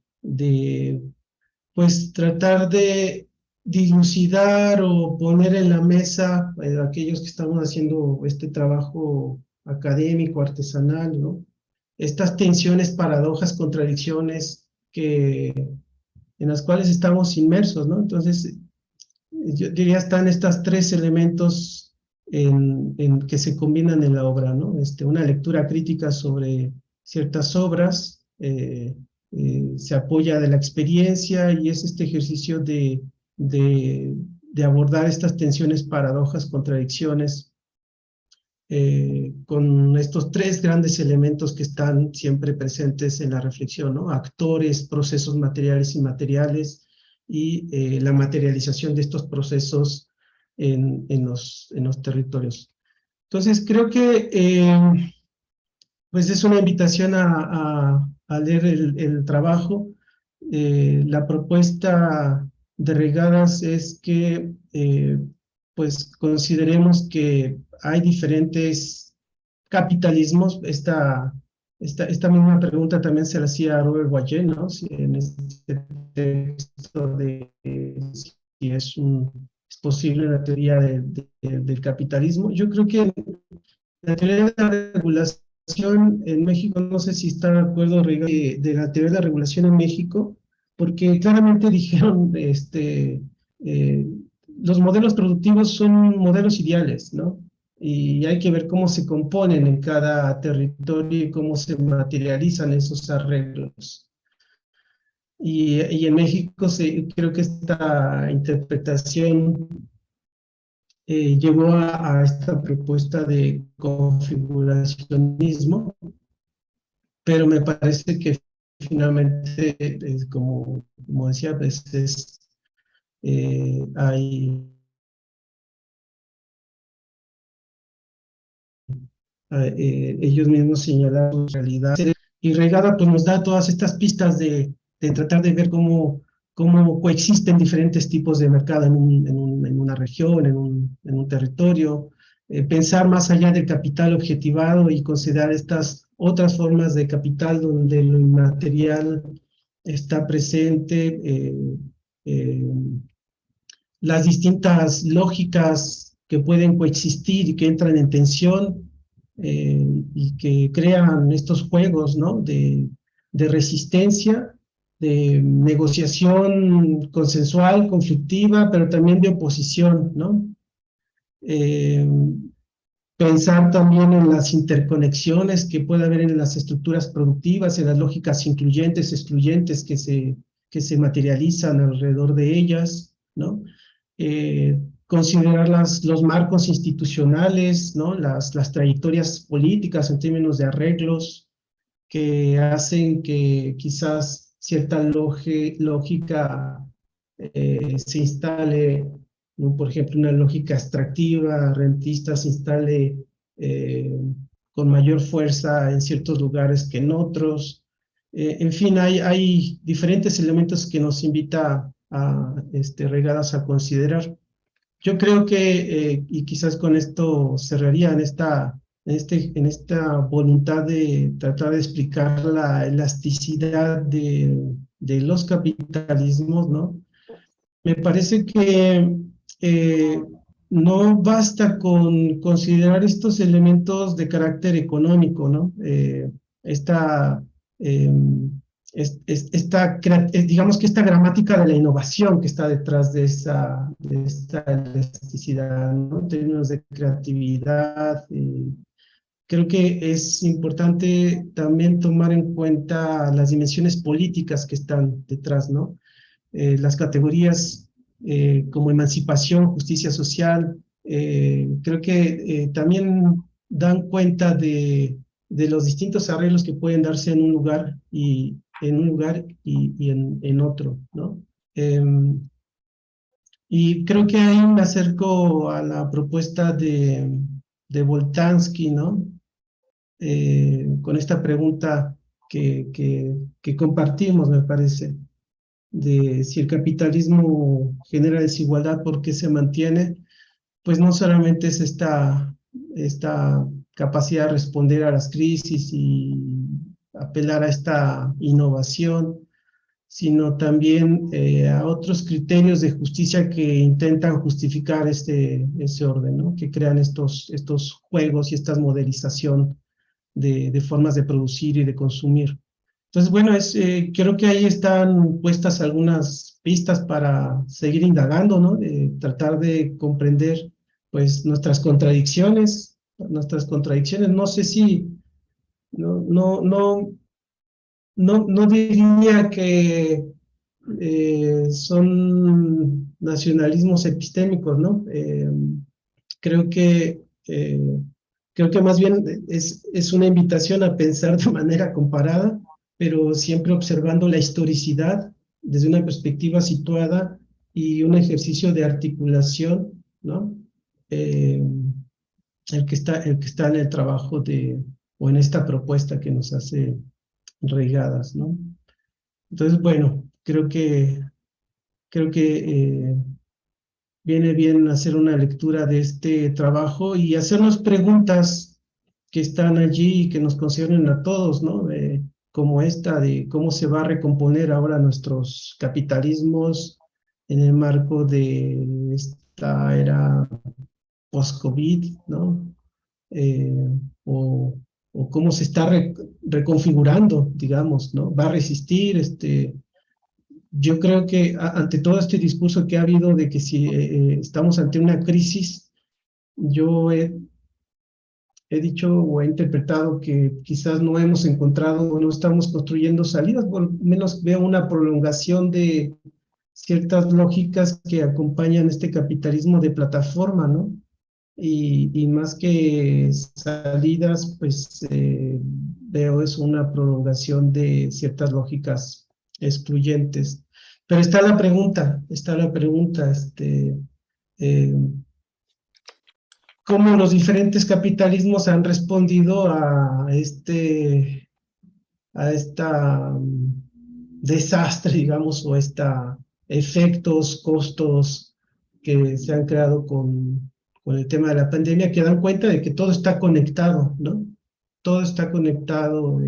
pues tratar de dilucidar o poner en la mesa aquellos que estamos haciendo este trabajo académico, artesanal, ¿no? Estas tensiones, paradojas, contradicciones en las cuales estamos inmersos, ¿no? Entonces, yo diría están estos tres elementos que se combinan en la obra, ¿no? Una lectura crítica sobre ciertas obras, se apoya de la experiencia, y es este ejercicio de abordar estas tensiones, paradojas, contradicciones, con estos tres grandes elementos que están siempre presentes en la reflexión, ¿no? Actores, procesos materiales y inmateriales, y la materialización de estos procesos en los territorios. Entonces, creo que pues es una invitación a leer el trabajo. La propuesta de Regadas es que pues consideremos que hay diferentes capitalismos. Esta misma pregunta también se la hacía a Robert Boyer, ¿no? En este texto de si es posible la teoría del capitalismo. Yo creo que la teoría de la regulación en México, no sé si está de acuerdo, Riga, de la teoría de la regulación en México, porque claramente dijeron, los modelos productivos son modelos ideales, ¿no? Y hay que ver cómo se componen en cada territorio y cómo se materializan esos arreglos. Y en México creo que esta interpretación llegó a esta propuesta de configuracionismo, pero me parece que finalmente, como decía, pues ellos mismos señalaron su realidad. Y Reigada pues, nos da todas estas pistas de tratar de ver cómo coexisten diferentes tipos de mercado en una región, en un territorio, pensar más allá del capital objetivado y considerar estas otras formas de capital donde lo inmaterial está presente, las distintas lógicas que pueden coexistir y que entran en tensión y que crean estos juegos, ¿no? de resistencia, de negociación consensual, conflictiva, pero también de oposición, ¿no? Pensar también en las interconexiones que puede haber en las estructuras productivas, en las lógicas incluyentes, excluyentes que se materializan alrededor de ellas, ¿no? Considerar los marcos institucionales, ¿no? Las trayectorias políticas en términos de arreglos que hacen que quizás cierta lógica se instale, ¿no? Por ejemplo, una lógica extractiva, rentista se instale con mayor fuerza en ciertos lugares que en otros. En fin, hay diferentes elementos que nos invita a Regadas a considerar. Yo creo que, y quizás con esto cerraría en esta voluntad de tratar de explicar la elasticidad de los capitalismos, ¿no? Me parece que no basta con considerar estos elementos de carácter económico, ¿no? Digamos que esta gramática de la innovación que está detrás de esta elasticidad, ¿no? En términos de creatividad, creo que es importante también tomar en cuenta las dimensiones políticas que están detrás, ¿no? Las categorías como emancipación, justicia social, creo que también dan cuenta de los distintos arreglos que pueden darse en un lugar y en otro, ¿no? Y creo que ahí me acerco a la propuesta de Boltanski, ¿no? Con esta pregunta que compartimos, me parece, de si el capitalismo genera desigualdad, ¿por qué se mantiene? Pues no solamente es esta capacidad de responder a las crisis y apelar a esta innovación, sino también a otros criterios de justicia que intentan justificar ese orden, ¿no? Que crean estos juegos y esta modelización de formas de producir y de consumir. Entonces, bueno, creo que ahí están puestas algunas pistas para seguir indagando, ¿no? Tratar de comprender, pues, nuestras contradicciones. No sé si, no diría que son nacionalismos epistémicos, ¿no? Creo que más bien es una invitación a pensar de manera comparada, pero siempre observando la historicidad desde una perspectiva situada y un ejercicio de articulación, ¿no? El que está en el trabajo o en esta propuesta que nos hace Reigadas, ¿no? Entonces, bueno, creo que viene bien hacer una lectura de este trabajo y hacernos preguntas que están allí y que nos conciernen a todos, ¿no? Como esta de cómo se va a recomponer ahora nuestros capitalismos en el marco de esta era post-COVID, ¿no? O cómo se está reconfigurando, digamos, ¿no? Va a resistir, yo creo que ante todo este discurso que ha habido de que si estamos ante una crisis, yo he dicho o he interpretado que quizás no hemos encontrado o no estamos construyendo salidas, por lo menos veo una prolongación de ciertas lógicas que acompañan este capitalismo de plataforma, ¿no? Y más que salidas, pues veo es una prolongación de ciertas lógicas excluyentes. Pero está la pregunta, eh, cómo los diferentes capitalismos han respondido a esta desastre, digamos, o efectos, costos que se han creado con el tema de la pandemia, que dan cuenta de que todo está conectado, ¿no? Todo está conectado,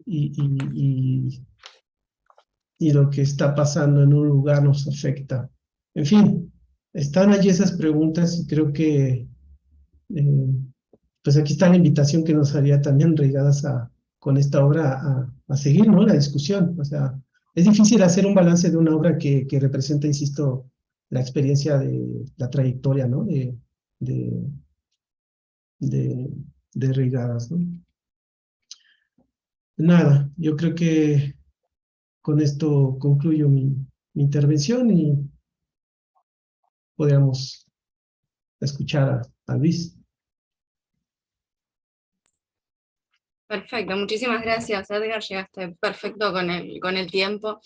y, y, y lo que está pasando en un lugar nos afecta. En fin, están allí esas preguntas y creo que pues aquí está la invitación que nos haría también Reigadas con esta obra a seguir, ¿no? La discusión. O sea, es difícil hacer un balance de una obra que representa, insisto, la experiencia de la trayectoria, ¿no? De, de, de Reigadas, ¿no? Nada, yo creo que con esto concluyo mi intervención y podríamos escuchar a Luis. Perfecto, muchísimas gracias, Edgar, llegaste perfecto con el tiempo.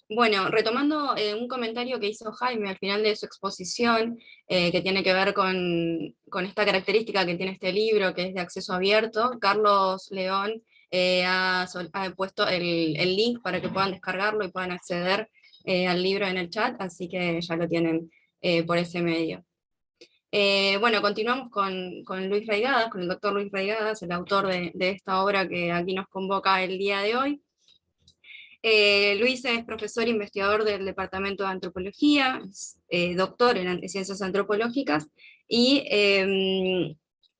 Bueno, retomando un comentario que hizo Jaime al final de su exposición, que tiene que ver con esta característica que tiene este libro, que es de acceso abierto, Carlos León ha puesto el link para que puedan descargarlo y puedan acceder al libro en el chat, así que ya lo tienen por ese medio. Bueno, continuamos con Luis Reigadas, con el doctor Luis Reigadas, el autor de esta obra que aquí nos convoca el día de hoy. Luis es profesor e investigador del Departamento de Antropología, es doctor en Ciencias Antropológicas, y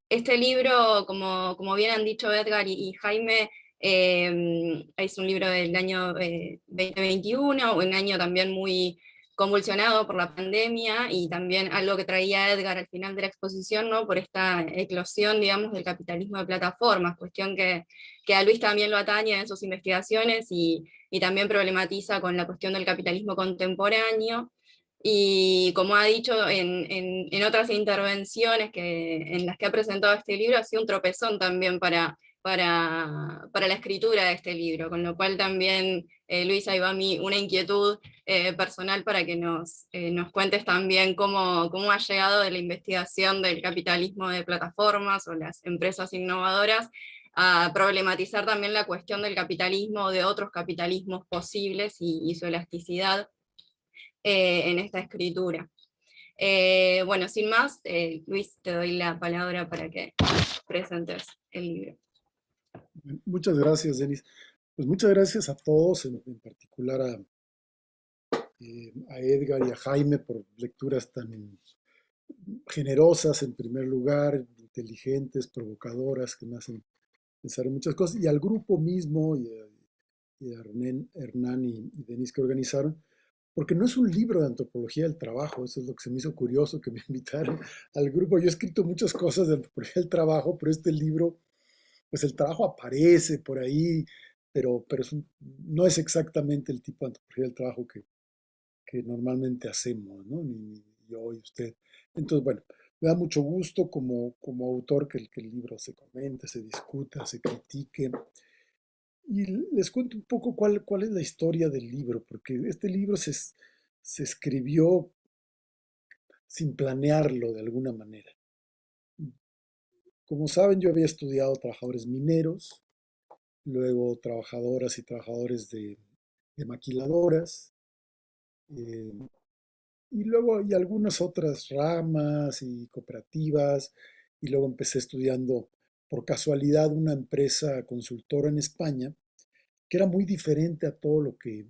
este libro, como bien han dicho Edgar y Jaime, es un libro del año 2021, un año también muy convulsionado por la pandemia, y también algo que traía Edgar al final de la exposición, ¿no? Por esta eclosión, digamos, del capitalismo de plataformas, cuestión que a Luis también lo atañe en sus investigaciones, y también problematiza con la cuestión del capitalismo contemporáneo. Y como ha dicho en otras intervenciones en las que ha presentado este libro, ha sido un tropezón también para la escritura de este libro, con lo cual también, Luis, ahí va una inquietud personal para que nos cuentes también cómo ha llegado de la investigación del capitalismo de plataformas o las empresas innovadoras a problematizar también la cuestión del capitalismo, de otros capitalismos posibles y su elasticidad en esta escritura. Bueno, sin más, Luis, te doy la palabra para que presentes el libro. Muchas gracias, Denis. Pues muchas gracias a todos, en particular a Edgar y a Jaime por lecturas tan generosas en primer lugar, inteligentes, provocadoras, que me hacen pensar en muchas cosas, y al grupo mismo, y a Hernán y Denis que organizaron, porque no es un libro de antropología del trabajo, eso es lo que se me hizo curioso, que me invitaron al grupo. Yo he escrito muchas cosas de antropología del trabajo, pero este libro, pues el trabajo aparece por ahí, pero no es exactamente el tipo de antropología del trabajo que normalmente hacemos, ¿no? Ni yo y usted. Entonces, bueno, me da mucho gusto como autor que el libro se comente, se discuta, se critique. Y les cuento un poco cuál es la historia del libro, porque este libro se escribió sin planearlo de alguna manera. Como saben, yo había estudiado trabajadores mineros, luego trabajadoras y trabajadores de maquiladoras, y luego hay algunas otras ramas y cooperativas, y luego empecé estudiando por casualidad una empresa consultora en España, que era muy diferente a todo lo que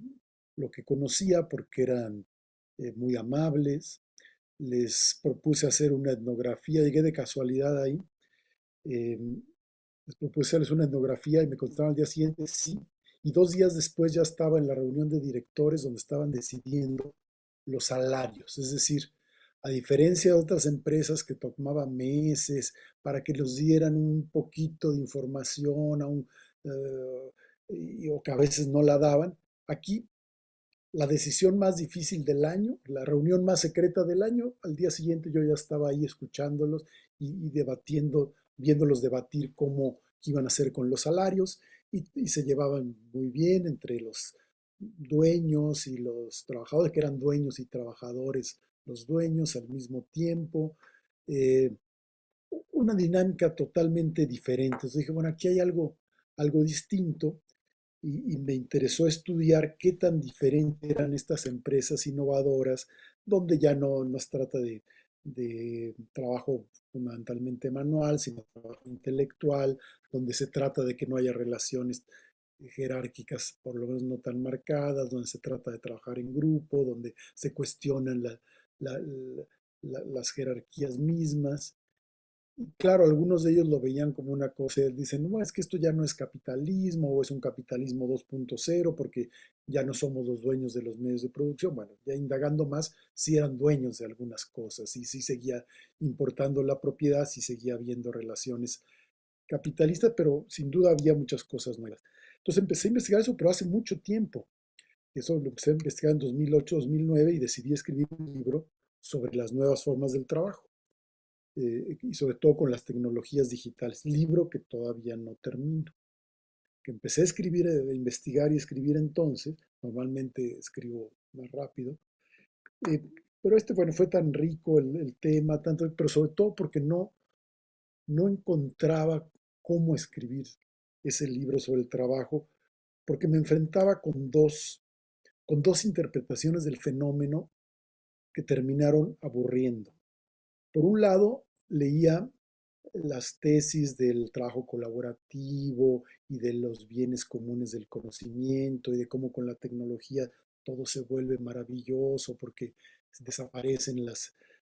conocía, porque eran muy amables. Les propuse hacer una etnografía, llegué de casualidad ahí, eh, les propuse hacerles una etnografía y me contestaron al día siguiente sí, y 2 días después ya estaba en la reunión de directores donde estaban decidiendo los salarios, es decir, a diferencia de otras empresas que tomaban meses para que los dieran un poquito de información o que a veces no la daban, aquí la decisión más difícil del año, la reunión más secreta del año, al día siguiente yo ya estaba ahí escuchándolos y debatiendo, viéndolos debatir cómo iban a hacer con los salarios, y se llevaban muy bien entre los dueños y los trabajadores, que eran dueños y trabajadores, los dueños al mismo tiempo. Una dinámica totalmente diferente. Entonces dije, bueno, aquí hay algo distinto y me interesó estudiar qué tan diferentes eran estas empresas innovadoras, donde ya no se trata de trabajo fundamentalmente manual, sino trabajo intelectual, donde se trata de que no haya relaciones jerárquicas, por lo menos no tan marcadas, donde se trata de trabajar en grupo, donde se cuestionan las jerarquías mismas. Y claro, algunos de ellos lo veían como una cosa, dicen, no, es que esto ya no es capitalismo o es un capitalismo 2.0 porque ya no somos los dueños de los medios de producción. Bueno, ya indagando más, sí eran dueños de algunas cosas y sí seguía importando la propiedad, sí seguía habiendo relaciones capitalistas, pero sin duda había muchas cosas nuevas. Entonces empecé a investigar eso, pero hace mucho tiempo. Eso lo empecé a investigar en 2008, 2009 y decidí escribir un libro sobre las nuevas formas del trabajo y sobre todo con las tecnologías digitales. Libro que todavía no termino, que empecé a escribir, a investigar y escribir entonces. Normalmente escribo más rápido. Eh, pero bueno, fue tan rico el tema, tanto, pero sobre todo porque no encontraba cómo escribir ese libro sobre el trabajo, porque me enfrentaba con dos interpretaciones del fenómeno que terminaron aburriendo. Por un lado, leía las tesis del trabajo colaborativo y de los bienes comunes del conocimiento y de cómo con la tecnología todo se vuelve maravilloso porque desaparecen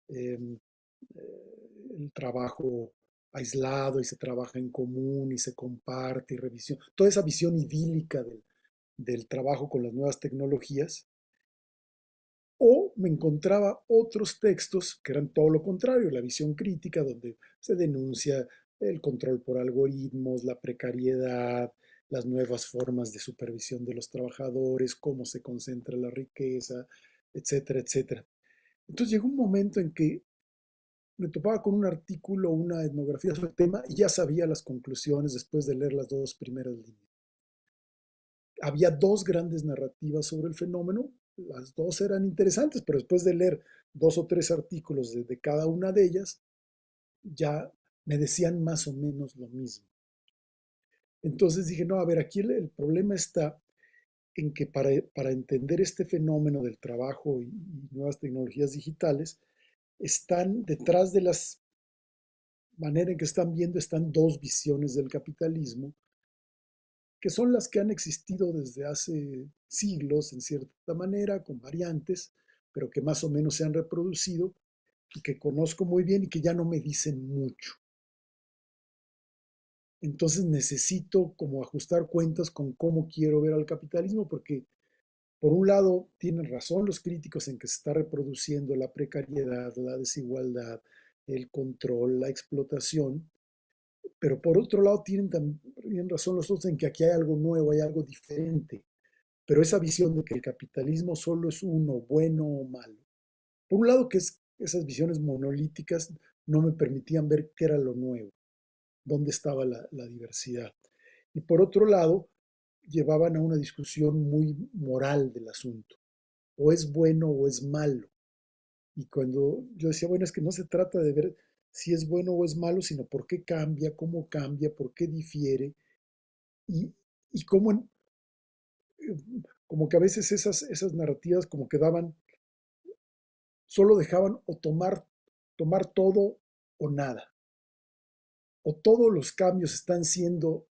el trabajo aislado y se trabaja en común y se comparte y revisión. Toda esa visión idílica del trabajo con las nuevas tecnologías. O me encontraba otros textos que eran todo lo contrario, la visión crítica, donde se denuncia el control por algoritmos, la precariedad, las nuevas formas de supervisión de los trabajadores, cómo se concentra la riqueza, etcétera, etcétera. Entonces llegó un momento en que me topaba con un artículo, una etnografía sobre el tema y ya sabía las conclusiones después de leer las dos primeras líneas. Había dos grandes narrativas sobre el fenómeno, las dos eran interesantes, pero después de leer dos o tres artículos de cada una de ellas, ya me decían más o menos lo mismo. Entonces dije, no, a ver, aquí el problema está en que para entender este fenómeno del trabajo y nuevas tecnologías digitales, están detrás de las manera en que están viendo, están dos visiones del capitalismo que son las que han existido desde hace siglos, en cierta manera, con variantes, pero que más o menos se han reproducido y que conozco muy bien y que ya no me dicen mucho. Entonces necesito como ajustar cuentas con cómo quiero ver al capitalismo, porque por un lado tienen razón los críticos en que se está reproduciendo la precariedad, la desigualdad, el control, la explotación, pero por otro lado tienen también razón los otros en que aquí hay algo nuevo, hay algo diferente. Pero esa visión de que el capitalismo solo es uno, bueno o malo. Por un lado, que esas visiones monolíticas no me permitían ver qué era lo nuevo, dónde estaba la diversidad. Y por otro lado, llevaban a una discusión muy moral del asunto. O es bueno o es malo. Y cuando yo decía, bueno, es que no se trata de ver si es bueno o es malo, sino por qué cambia, por qué difiere y cómo como que a veces esas narrativas como que solo dejaban o tomar todo o nada. O todos los cambios están siendo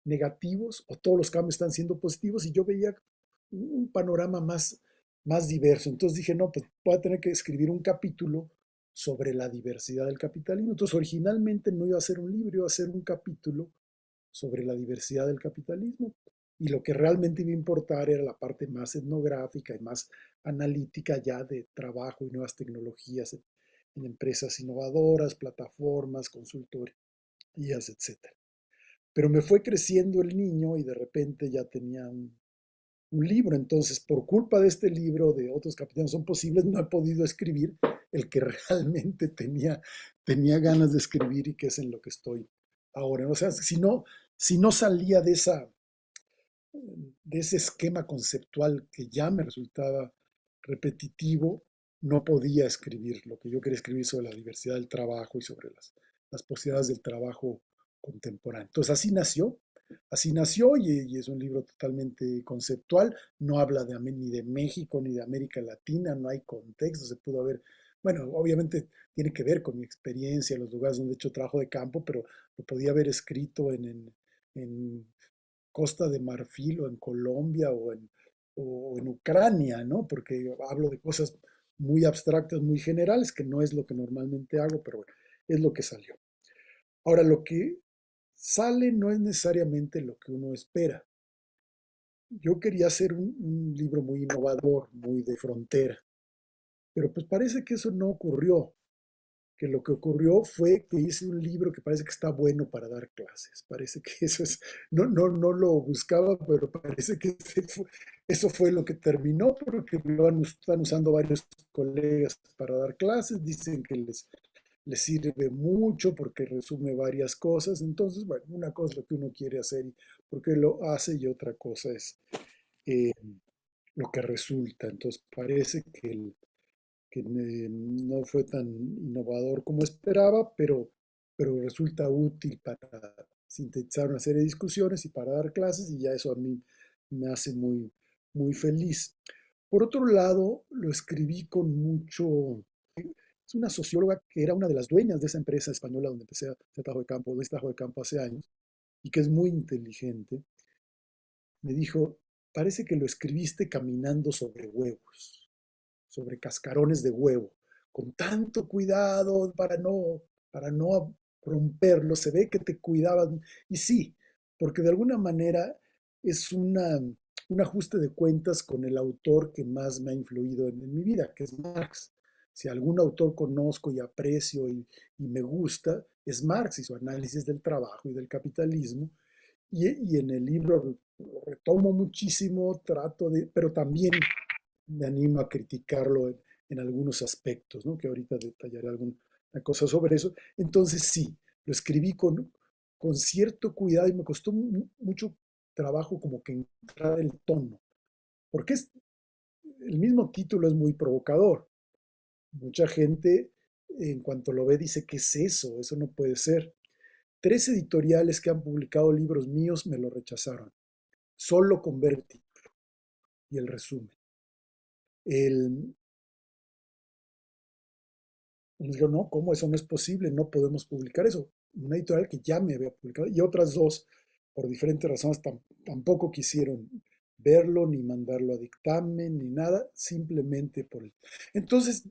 negativos o todos los cambios están siendo positivos y yo veía un panorama más diverso. Entonces dije, no, pues voy a tener que escribir un capítulo sobre la diversidad del capitalismo. Entonces originalmente no iba a ser un libro, iba a ser un capítulo sobre la diversidad del capitalismo. Y lo que realmente iba a importar era la parte más etnográfica y más analítica ya de trabajo y nuevas tecnologías en empresas innovadoras, plataformas, consultorías, etc. Pero me fue creciendo el niño y de repente ya tenía un libro. Entonces, por culpa de este libro, de Otros Capitalismos Son Posibles, no he podido escribir el que realmente tenía ganas de escribir y que es en lo que estoy ahora. O sea, si no salía de esa de ese esquema conceptual que ya me resultaba repetitivo, no podía escribir lo que yo quería escribir sobre la diversidad del trabajo y sobre las posibilidades del trabajo contemporáneo. Entonces así nació y es un libro totalmente conceptual, no habla ni de México ni de América Latina, no hay contexto, se pudo haber, bueno, obviamente tiene que ver con mi experiencia, los lugares donde he hecho trabajo de campo, pero lo podía haber escrito en Costa de Marfil o en Colombia o en Ucrania, ¿no? Porque hablo de cosas muy abstractas, muy generales, que no es lo que normalmente hago, pero bueno, es lo que salió. Ahora, lo que sale no es necesariamente lo que uno espera. Yo quería hacer un libro muy innovador, muy de frontera, pero pues parece que eso no ocurrió, que lo que ocurrió fue que hice un libro que parece que está bueno para dar clases. Parece que eso es, no lo buscaba, pero parece que eso fue lo que terminó, porque están usando varios colegas para dar clases, dicen que les sirve mucho porque resume varias cosas. Entonces, bueno, una cosa es lo que uno quiere hacer y por qué lo hace y otra cosa es eh, lo que resulta. Entonces, parece que no fue tan innovador como esperaba, pero resulta útil para sintetizar una serie de discusiones y para dar clases y ya eso a mí me hace muy, muy feliz. Por otro lado, lo escribí con mucho. Es una socióloga que era una de las dueñas de esa empresa española donde empecé a hacer trabajo de campo hace años, y que es muy inteligente. Me dijo, parece que lo escribiste caminando sobre huevos, sobre cascarones de huevo, con tanto cuidado para no romperlo. Se ve que te cuidabas. Y sí, porque de alguna manera es un ajuste de cuentas con el autor que más me ha influido en mi vida, que es Marx. Si algún autor conozco y aprecio y me gusta, es Marx y su análisis del trabajo y del capitalismo. Y en el libro lo retomo muchísimo, pero también me animo a criticarlo en algunos aspectos, ¿no? Que ahorita detallaré alguna cosa sobre eso. Entonces sí, lo escribí con cierto cuidado y me costó mucho trabajo como que entrar el tono, porque el mismo título es muy provocador. Mucha gente en cuanto lo ve dice, ¿qué es eso? Eso no puede ser. 3 editoriales que han publicado libros míos me lo rechazaron, solo con ver el título y el resumen. Y nos dijeron, no, ¿cómo? Eso no es posible, no podemos publicar eso. Una editorial que ya me había publicado y otras 2, por diferentes razones, tampoco quisieron verlo, ni mandarlo a dictamen, ni nada, simplemente por... Entonces,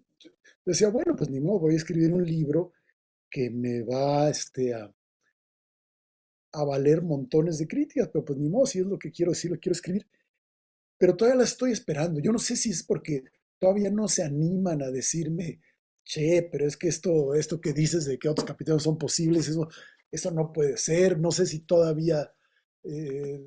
decía, bueno, pues ni modo, voy a escribir un libro que me va a valer montones de críticas, pero pues ni modo, si es lo que quiero decir, lo quiero escribir. Pero todavía la estoy esperando. Yo no sé si es porque todavía no se animan a decirme, che, pero es que esto que dices de que otros capítulos son posibles, eso no puede ser. No sé si todavía eh,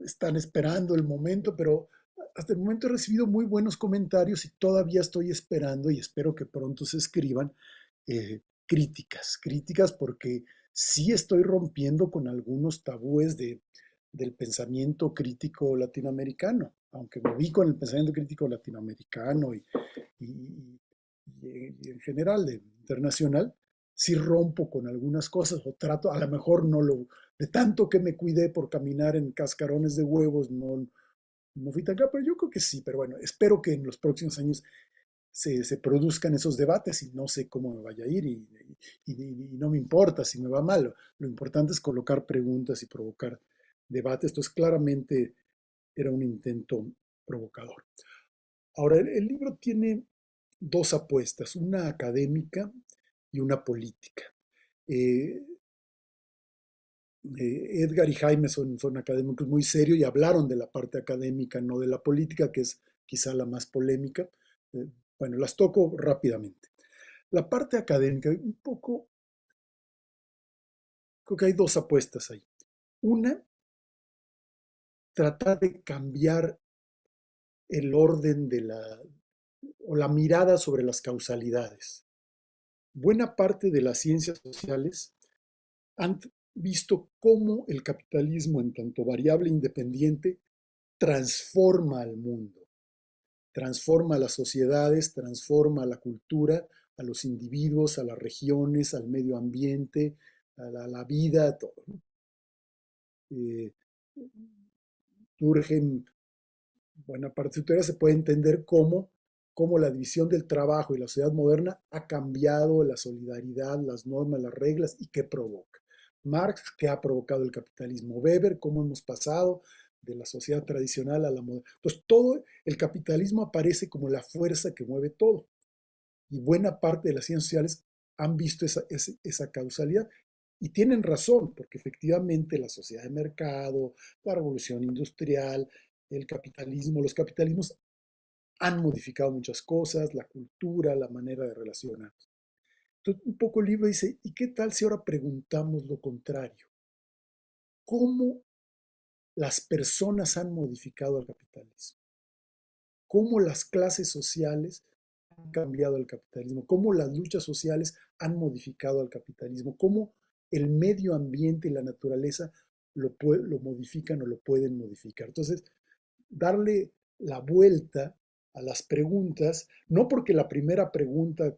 están esperando el momento, pero hasta el momento he recibido muy buenos comentarios y todavía estoy esperando y espero que pronto se escriban críticas porque sí estoy rompiendo con algunos tabúes del pensamiento crítico latinoamericano, aunque me ubico en el pensamiento crítico latinoamericano y en general internacional, sí rompo con algunas cosas o trato, a lo mejor de tanto que me cuidé por caminar en cascarones de huevos, no fui tan claro, pero yo creo que sí, pero bueno, espero que en los próximos años se produzcan esos debates y no sé cómo me vaya a ir y no me importa si me va mal. Lo importante es colocar preguntas y provocar debates. Entonces, claramente era un intento provocador. Ahora, el libro tiene 2 apuestas, una académica y una política. Eh, Edgar y Jaime son académicos muy serios y hablaron de la parte académica, no de la política, que es quizá la más polémica. Bueno, las toco rápidamente. La parte académica, un poco, creo que hay 2 apuestas ahí. Una, tratar de cambiar el orden o la mirada sobre las causalidades. Buena parte de las ciencias sociales han visto cómo el capitalismo, en tanto variable e independiente, transforma al mundo, transforma a las sociedades, transforma a la cultura, a los individuos, a las regiones, al medio ambiente, a la vida, a todo, ¿no? Durkheim, buena parte de su teoría se puede entender cómo la división del trabajo y la sociedad moderna ha cambiado la solidaridad, las normas, las reglas y qué provoca. Marx, qué ha provocado el capitalismo. Weber, cómo hemos pasado de la sociedad tradicional a la moderna. Entonces, todo el capitalismo aparece como la fuerza que mueve todo. Y buena parte de las ciencias sociales han visto esa causalidad. Y tienen razón, porque efectivamente la sociedad de mercado, la revolución industrial, el capitalismo, los capitalismos han modificado muchas cosas, la cultura, la manera de relacionarnos. Entonces, un poco el libro dice, ¿y qué tal si ahora preguntamos lo contrario? ¿Cómo las personas han modificado al capitalismo? ¿Cómo las clases sociales han cambiado al capitalismo? ¿Cómo las luchas sociales han modificado al capitalismo? ¿Cómo el medio ambiente y la naturaleza lo modifican o lo pueden modificar? Entonces, darle la vuelta a las preguntas, no porque las primeras preguntas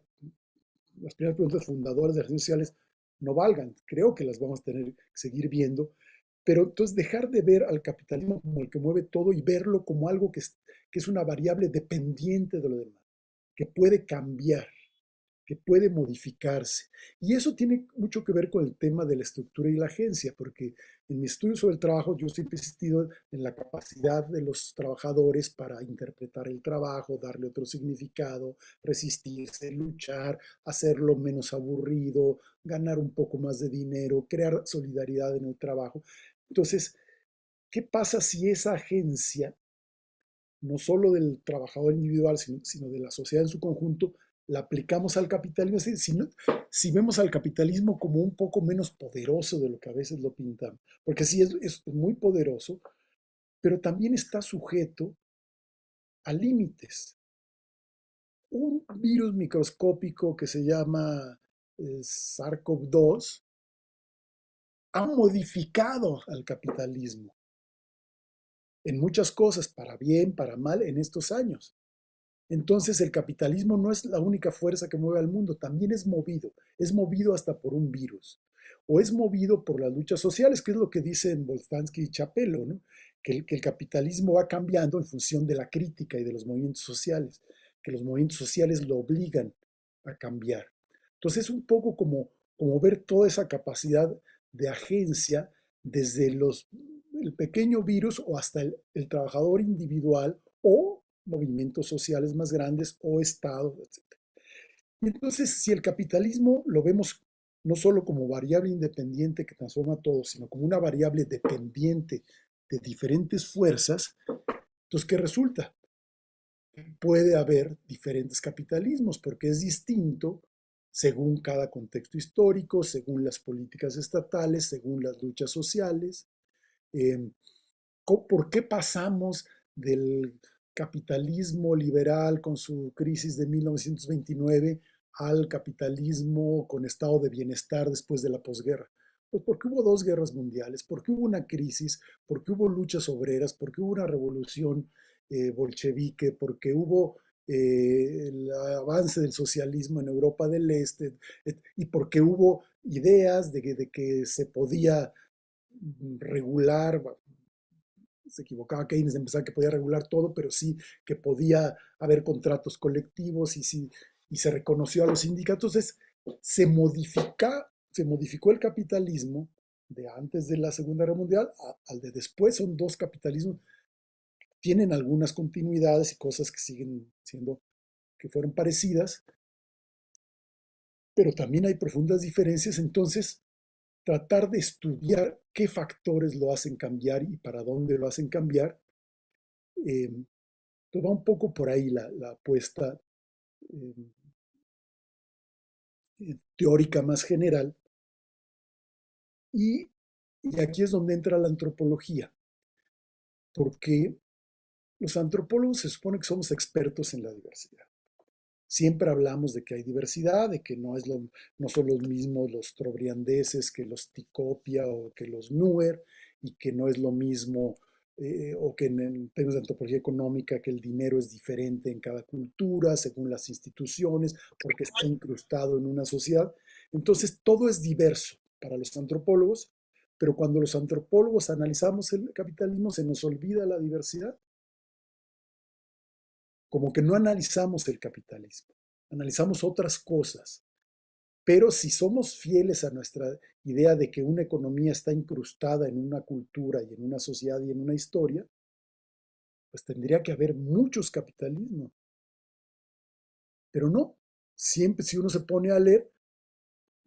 fundadoras de las ciencias sociales no valgan, creo que las vamos a tener que seguir viendo, pero entonces dejar de ver al capitalismo como el que mueve todo y verlo como algo que es una variable dependiente de lo demás, que puede cambiar, que puede modificarse. Y eso tiene mucho que ver con el tema de la estructura y la agencia, porque en mi estudio sobre el trabajo yo siempre he insistido en la capacidad de los trabajadores para interpretar el trabajo, darle otro significado, resistirse, luchar, hacerlo menos aburrido, ganar un poco más de dinero, crear solidaridad en el trabajo. Entonces, ¿qué pasa si esa agencia, no solo del trabajador individual, sino de la sociedad en su conjunto, la aplicamos al capitalismo? Si vemos al capitalismo como un poco menos poderoso de lo que a veces lo pintamos, porque sí es muy poderoso, pero también está sujeto a límites. Un virus microscópico que se llama SARS-CoV-2 ha modificado al capitalismo en muchas cosas, para bien, para mal, en estos años. Entonces el capitalismo no es la única fuerza que mueve al mundo, también es movido hasta por un virus, o es movido por las luchas sociales, que es lo que dicen Boltanski y Chapelo, ¿no? Que el capitalismo va cambiando en función de la crítica y de los movimientos sociales, que los movimientos sociales lo obligan a cambiar. Entonces es un poco como ver toda esa capacidad de agencia desde el pequeño virus o hasta el trabajador individual o movimientos sociales más grandes o estados, etc. Y entonces, si el capitalismo lo vemos no solo como variable independiente que transforma todo, sino como una variable dependiente de diferentes fuerzas, entonces, ¿qué resulta? Puede haber diferentes capitalismos porque es distinto según cada contexto histórico, según las políticas estatales, según las luchas sociales. ¿Por qué pasamos del capitalismo liberal con su crisis de 1929 al capitalismo con estado de bienestar después de la posguerra? Pues porque hubo dos guerras mundiales, porque hubo una crisis, porque hubo luchas obreras, porque hubo una revolución bolchevique, porque hubo el avance del socialismo en Europa del Este, y porque hubo ideas de que se podía regular, se equivocaba Keynes de empezar que podía regular todo, pero sí que podía haber contratos colectivos y se reconoció a los sindicatos. Entonces, se modificó el capitalismo de antes de la Segunda Guerra Mundial al de después. Son dos capitalismos, tienen algunas continuidades y cosas que siguen siendo, que fueron parecidas, pero también hay profundas diferencias. Entonces, tratar de estudiar qué factores lo hacen cambiar y para dónde lo hacen cambiar, va un poco por ahí la apuesta teórica más general. Y aquí es donde entra la antropología, porque los antropólogos se supone que somos expertos en la diversidad. Siempre hablamos de que hay diversidad, de que no son los mismos los trobriandeses que los ticopia o que los nuer, y que no es lo mismo, o que en términos de antropología económica, que el dinero es diferente en cada cultura, según las instituciones, porque está incrustado en una sociedad. Entonces, todo es diverso para los antropólogos, pero cuando los antropólogos analizamos el capitalismo, se nos olvida la diversidad. Como que no analizamos el capitalismo, analizamos otras cosas. Pero si somos fieles a nuestra idea de que una economía está incrustada en una cultura y en una sociedad y en una historia, pues tendría que haber muchos capitalismos. Pero no, siempre si uno se pone a leer,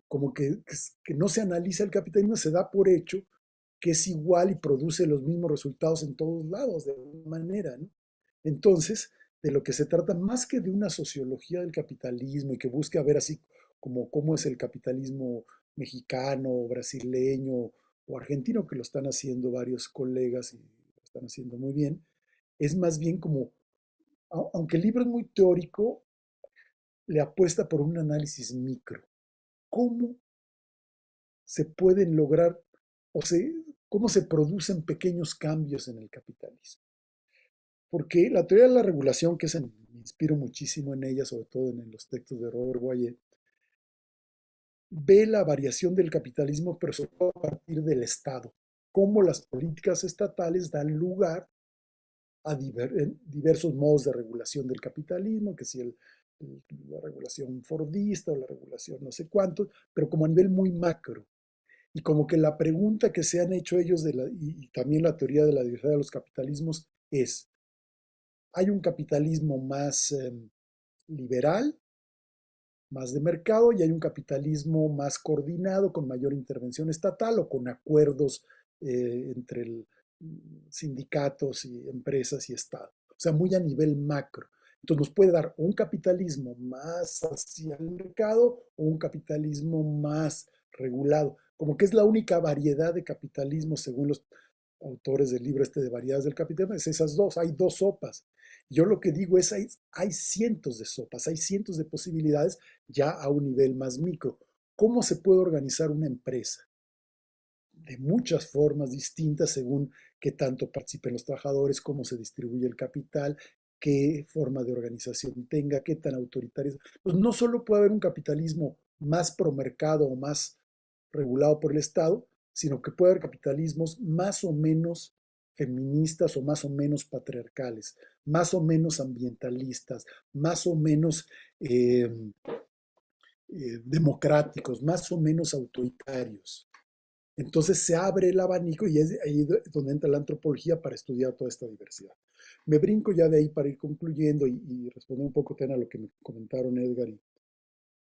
como que no se analiza el capitalismo, se da por hecho que es igual y produce los mismos resultados en todos lados, de alguna manera, ¿no? Entonces, de lo que se trata, más que de una sociología del capitalismo y que busque a ver así como cómo es el capitalismo mexicano, o brasileño o argentino, que lo están haciendo varios colegas y lo están haciendo muy bien, es más bien como, aunque el libro es muy teórico, le apuesta por un análisis micro. ¿Cómo se pueden lograr cómo se producen pequeños cambios en el capitalismo? Porque la teoría de la regulación, que me inspiro muchísimo en ella, sobre todo en los textos de Robert Boyer, ve la variación del capitalismo, pero sobre todo a partir del Estado. Cómo las políticas estatales dan lugar a diversos modos de regulación del capitalismo, que si la regulación fordista o la regulación no sé cuánto, pero como a nivel muy macro. Y como que la pregunta que se han hecho ellos, y también la teoría de la diversidad de los capitalismos, es, ¿hay un capitalismo más liberal, más de mercado, y hay un capitalismo más coordinado, con mayor intervención estatal o con acuerdos entre sindicatos y empresas y Estado? O sea, muy a nivel macro. Entonces nos puede dar un capitalismo más hacia el mercado o un capitalismo más regulado. Como que es la única variedad de capitalismo, según los autores del libro de variedades del capitalismo, es esas dos. Hay dos sopas. Yo lo que digo es, hay cientos de sopas, hay cientos de posibilidades ya a un nivel más micro. ¿Cómo se puede organizar una empresa? De muchas formas distintas según qué tanto participen los trabajadores, cómo se distribuye el capital, qué forma de organización tenga, qué tan autoritario. Pues no solo puede haber un capitalismo más promercado o más regulado por el Estado, sino que puede haber capitalismos más o menos feministas o más o menos patriarcales, más o menos ambientalistas, más o menos democráticos, más o menos autoritarios. Entonces se abre el abanico y es ahí donde entra la antropología para estudiar toda esta diversidad. Me brinco ya de ahí para ir concluyendo y responder un poco también a lo que me comentaron Edgar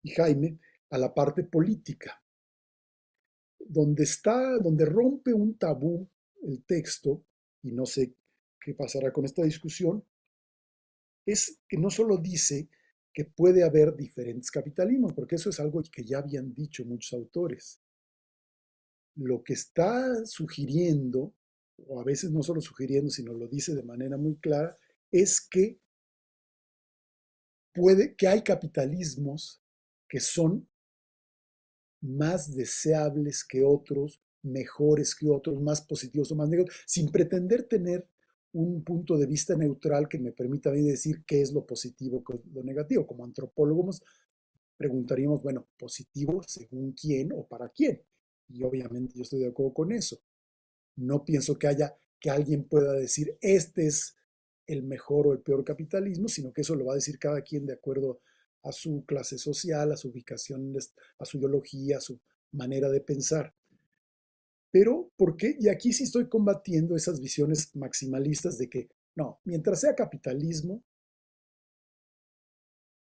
y Jaime, a la parte política, donde rompe un tabú el texto, y no sé qué pasará con esta discusión, es que no solo dice que puede haber diferentes capitalismos, porque eso es algo que ya habían dicho muchos autores. Lo que está sugiriendo, o a veces no solo sugiriendo, sino lo dice de manera muy clara, es que hay capitalismos que son más deseables que otros, mejores que otros, más positivos o más negativos, sin pretender tener un punto de vista neutral que me permita a mí decir qué es lo positivo, qué es lo negativo. Como antropólogos preguntaríamos, bueno, positivo según quién o para quién. Y obviamente yo estoy de acuerdo con eso. No pienso que alguien pueda decir este es el mejor o el peor capitalismo, sino que eso lo va a decir cada quien de acuerdo a su clase social, a su ubicación, a su ideología, a su manera de pensar. Pero, ¿por qué? Y aquí sí estoy combatiendo esas visiones maximalistas de que, no, mientras sea capitalismo,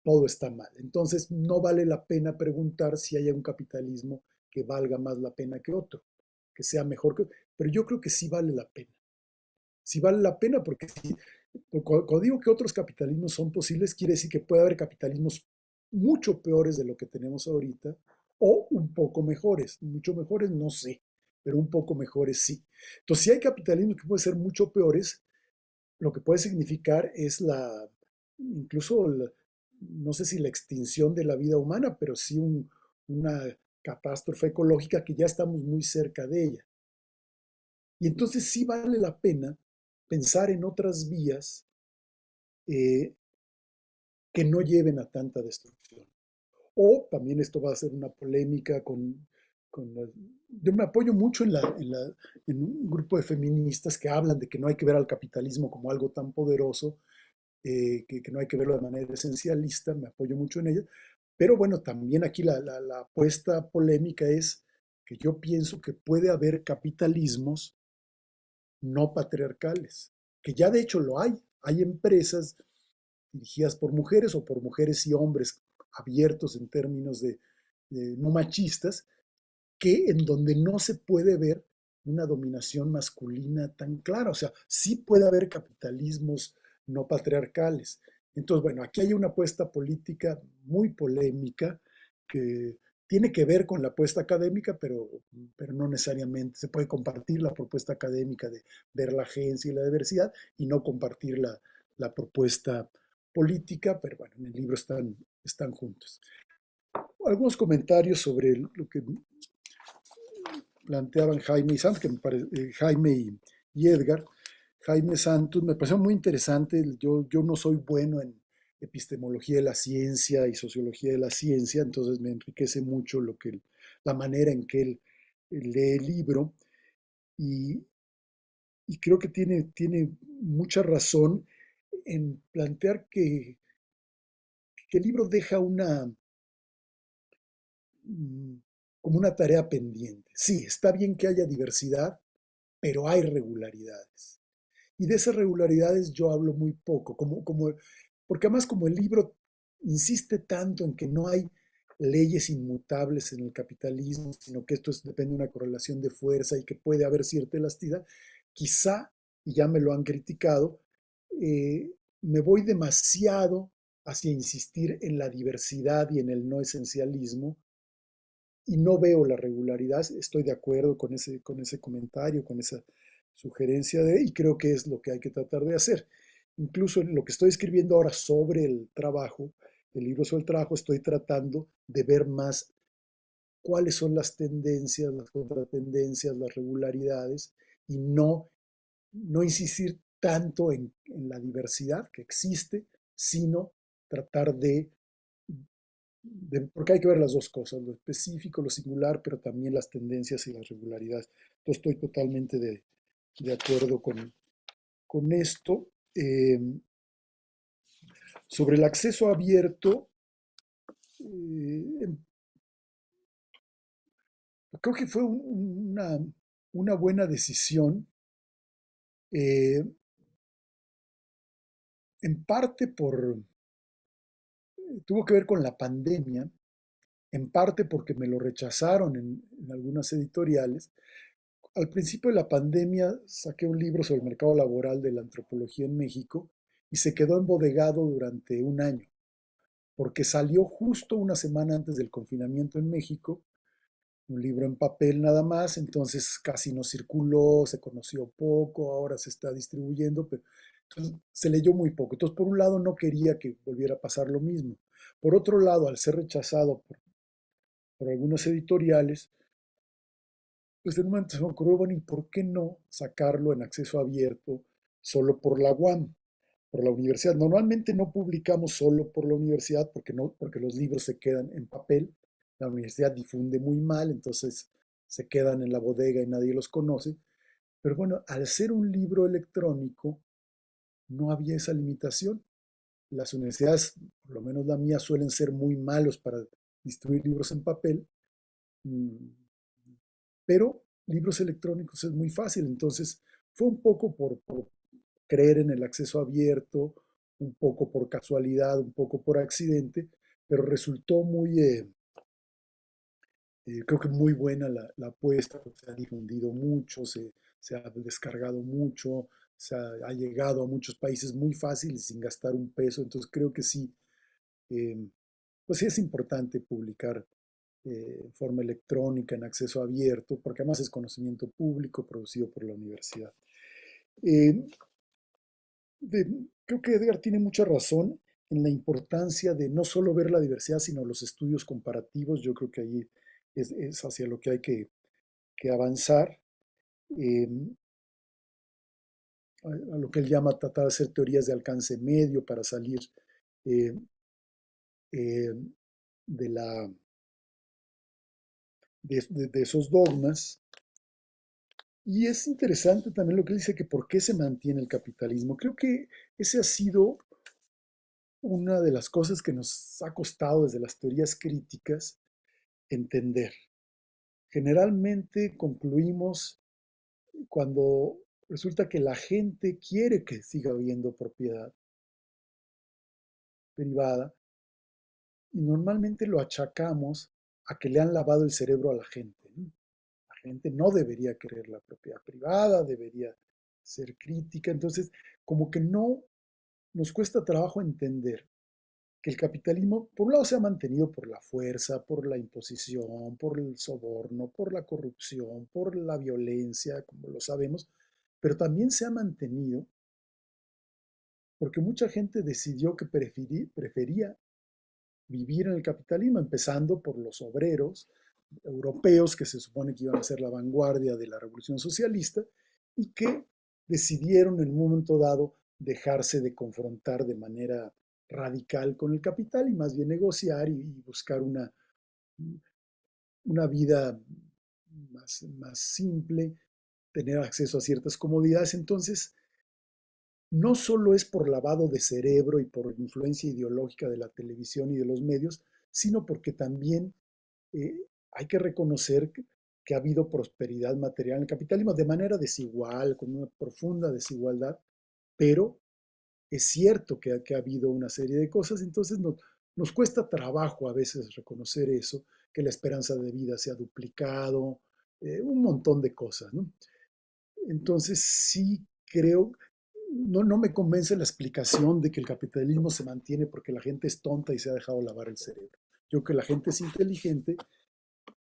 todo está mal. Entonces, no vale la pena preguntar si hay un capitalismo que valga más la pena que otro, que sea mejor que otro. Pero yo creo que sí vale la pena. Sí vale la pena porque cuando digo que otros capitalismos son posibles, quiere decir que puede haber capitalismos mucho peores de lo que tenemos ahorita o un poco mejores. Mucho mejores, no sé, pero un poco mejores sí. Entonces, si hay capitalismos que pueden ser mucho peores, lo que puede significar es incluso no sé si la extinción de la vida humana, pero sí una catástrofe ecológica que ya estamos muy cerca de ella. Y entonces sí vale la pena pensar en otras vías que no lleven a tanta destrucción. O también esto va a ser una polémica yo me apoyo mucho en un grupo de feministas que hablan de que no hay que ver al capitalismo como algo tan poderoso, que no hay que verlo de manera esencialista, me apoyo mucho en ello. Pero bueno, también aquí la apuesta polémica es que yo pienso que puede haber capitalismos no patriarcales, que ya de hecho lo hay. Hay empresas dirigidas por mujeres o por mujeres y hombres abiertos en términos de no machistas, que en donde no se puede ver una dominación masculina tan clara. O sea, sí puede haber capitalismos no patriarcales. Entonces, bueno, aquí hay una apuesta política muy polémica que tiene que ver con la apuesta académica, pero no necesariamente. Se puede compartir la propuesta académica de ver la agencia y la diversidad y no compartir la propuesta política, pero bueno, en el libro están juntos. Algunos comentarios sobre lo que planteaban Jaime y Santos, Jaime y Edgar. Jaime Santos, me pareció muy interesante. Yo no soy bueno en epistemología de la ciencia y sociología de la ciencia, entonces me enriquece mucho la manera en que él lee el libro y, y creo que tiene mucha razón en plantear que el libro deja como una tarea pendiente. Sí, está bien que haya diversidad, pero hay regularidades. Y de esas regularidades yo hablo muy poco, porque además como el libro insiste tanto en que no hay leyes inmutables en el capitalismo, sino que esto depende de una correlación de fuerza y que puede haber cierta elasticidad, quizá, y ya me lo han criticado, me voy demasiado hacia insistir en la diversidad y en el no esencialismo, y no veo la regularidad. Estoy de acuerdo con ese comentario, con esa sugerencia y creo que es lo que hay que tratar de hacer. Incluso en lo que estoy escribiendo ahora sobre el trabajo, el libro sobre el trabajo, estoy tratando de ver más cuáles son las tendencias, las contratendencias, las regularidades y no insistir tanto en la diversidad que existe, sino tratar porque hay que ver las dos cosas, lo específico, lo singular, pero también las tendencias y las regularidades. Entonces estoy totalmente de acuerdo con esto. Sobre el acceso abierto, creo que fue una buena decisión, en parte tuvo que ver con la pandemia, en parte porque me lo rechazaron en algunas editoriales. Al principio de la pandemia saqué un libro sobre el mercado laboral de la antropología en México y se quedó embodegado durante un año, porque salió justo una semana antes del confinamiento en México, un libro en papel nada más, entonces casi no circuló, se conoció poco, ahora se está distribuyendo, pero entonces, se leyó muy poco. Entonces, por un lado, no quería que volviera a pasar lo mismo. Por otro lado, al ser rechazado por algunas editoriales, pues en un momento se me ocurrió, bueno, ¿y por qué no sacarlo en acceso abierto solo por la UAM, por la universidad? Normalmente no publicamos solo por la universidad porque los libros se quedan en papel, la universidad difunde muy mal, entonces se quedan en la bodega y nadie los conoce. Pero bueno, al ser un libro electrónico, no había esa limitación. Las universidades, por lo menos la mía, suelen ser muy malos para distribuir libros en papel, pero libros electrónicos es muy fácil. Entonces, fue un poco por creer en el acceso abierto, un poco por casualidad, un poco por accidente, pero resultó creo que muy buena la apuesta, se ha difundido mucho, se ha descargado mucho, ha llegado a muchos países muy fácil y sin gastar un peso. Entonces creo que sí, pues sí es importante publicar en forma electrónica, en acceso abierto, porque además es conocimiento público producido por la universidad. Eh, creo que Edgar tiene mucha razón en la importancia de no solo ver la diversidad, sino los estudios comparativos. Yo creo que ahí es hacia lo que hay que avanzar. Eh, a lo que él llama tratar de hacer teorías de alcance medio para salir eh, eh, de, la, de esos dogmas. Y es interesante también lo que él dice, que por qué se mantiene el capitalismo. Creo que ese ha sido una de las cosas que nos ha costado desde las teorías críticas entender. Generalmente concluimos cuando resulta que la gente quiere que siga habiendo propiedad privada, y normalmente lo achacamos a que le han lavado el cerebro a la gente, ¿no? La gente no debería querer la propiedad privada, debería ser crítica. Entonces, como que no nos cuesta trabajo entender que el capitalismo, por un lado, se ha mantenido por la fuerza, por la imposición, por el soborno, por la corrupción, por la violencia, como lo sabemos, pero también se ha mantenido porque mucha gente decidió que prefería vivir en el capitalismo, empezando por los obreros europeos, que se supone que iban a ser la vanguardia de la revolución socialista, y que decidieron en un momento dado dejarse de confrontar de manera radical con el capital y más bien negociar y buscar una vida más simple, tener acceso a ciertas comodidades. Entonces, no solo es por lavado de cerebro y por influencia ideológica de la televisión y de los medios, sino porque también hay que reconocer que ha habido prosperidad material en el capitalismo de manera desigual, con una profunda desigualdad, pero es cierto que ha habido una serie de cosas. Entonces nos cuesta trabajo a veces reconocer eso, que la esperanza de vida se ha duplicado, un montón de cosas, ¿no? Entonces sí creo, no me convence la explicación de que el capitalismo se mantiene porque la gente es tonta y se ha dejado lavar el cerebro. Yo creo que la gente es inteligente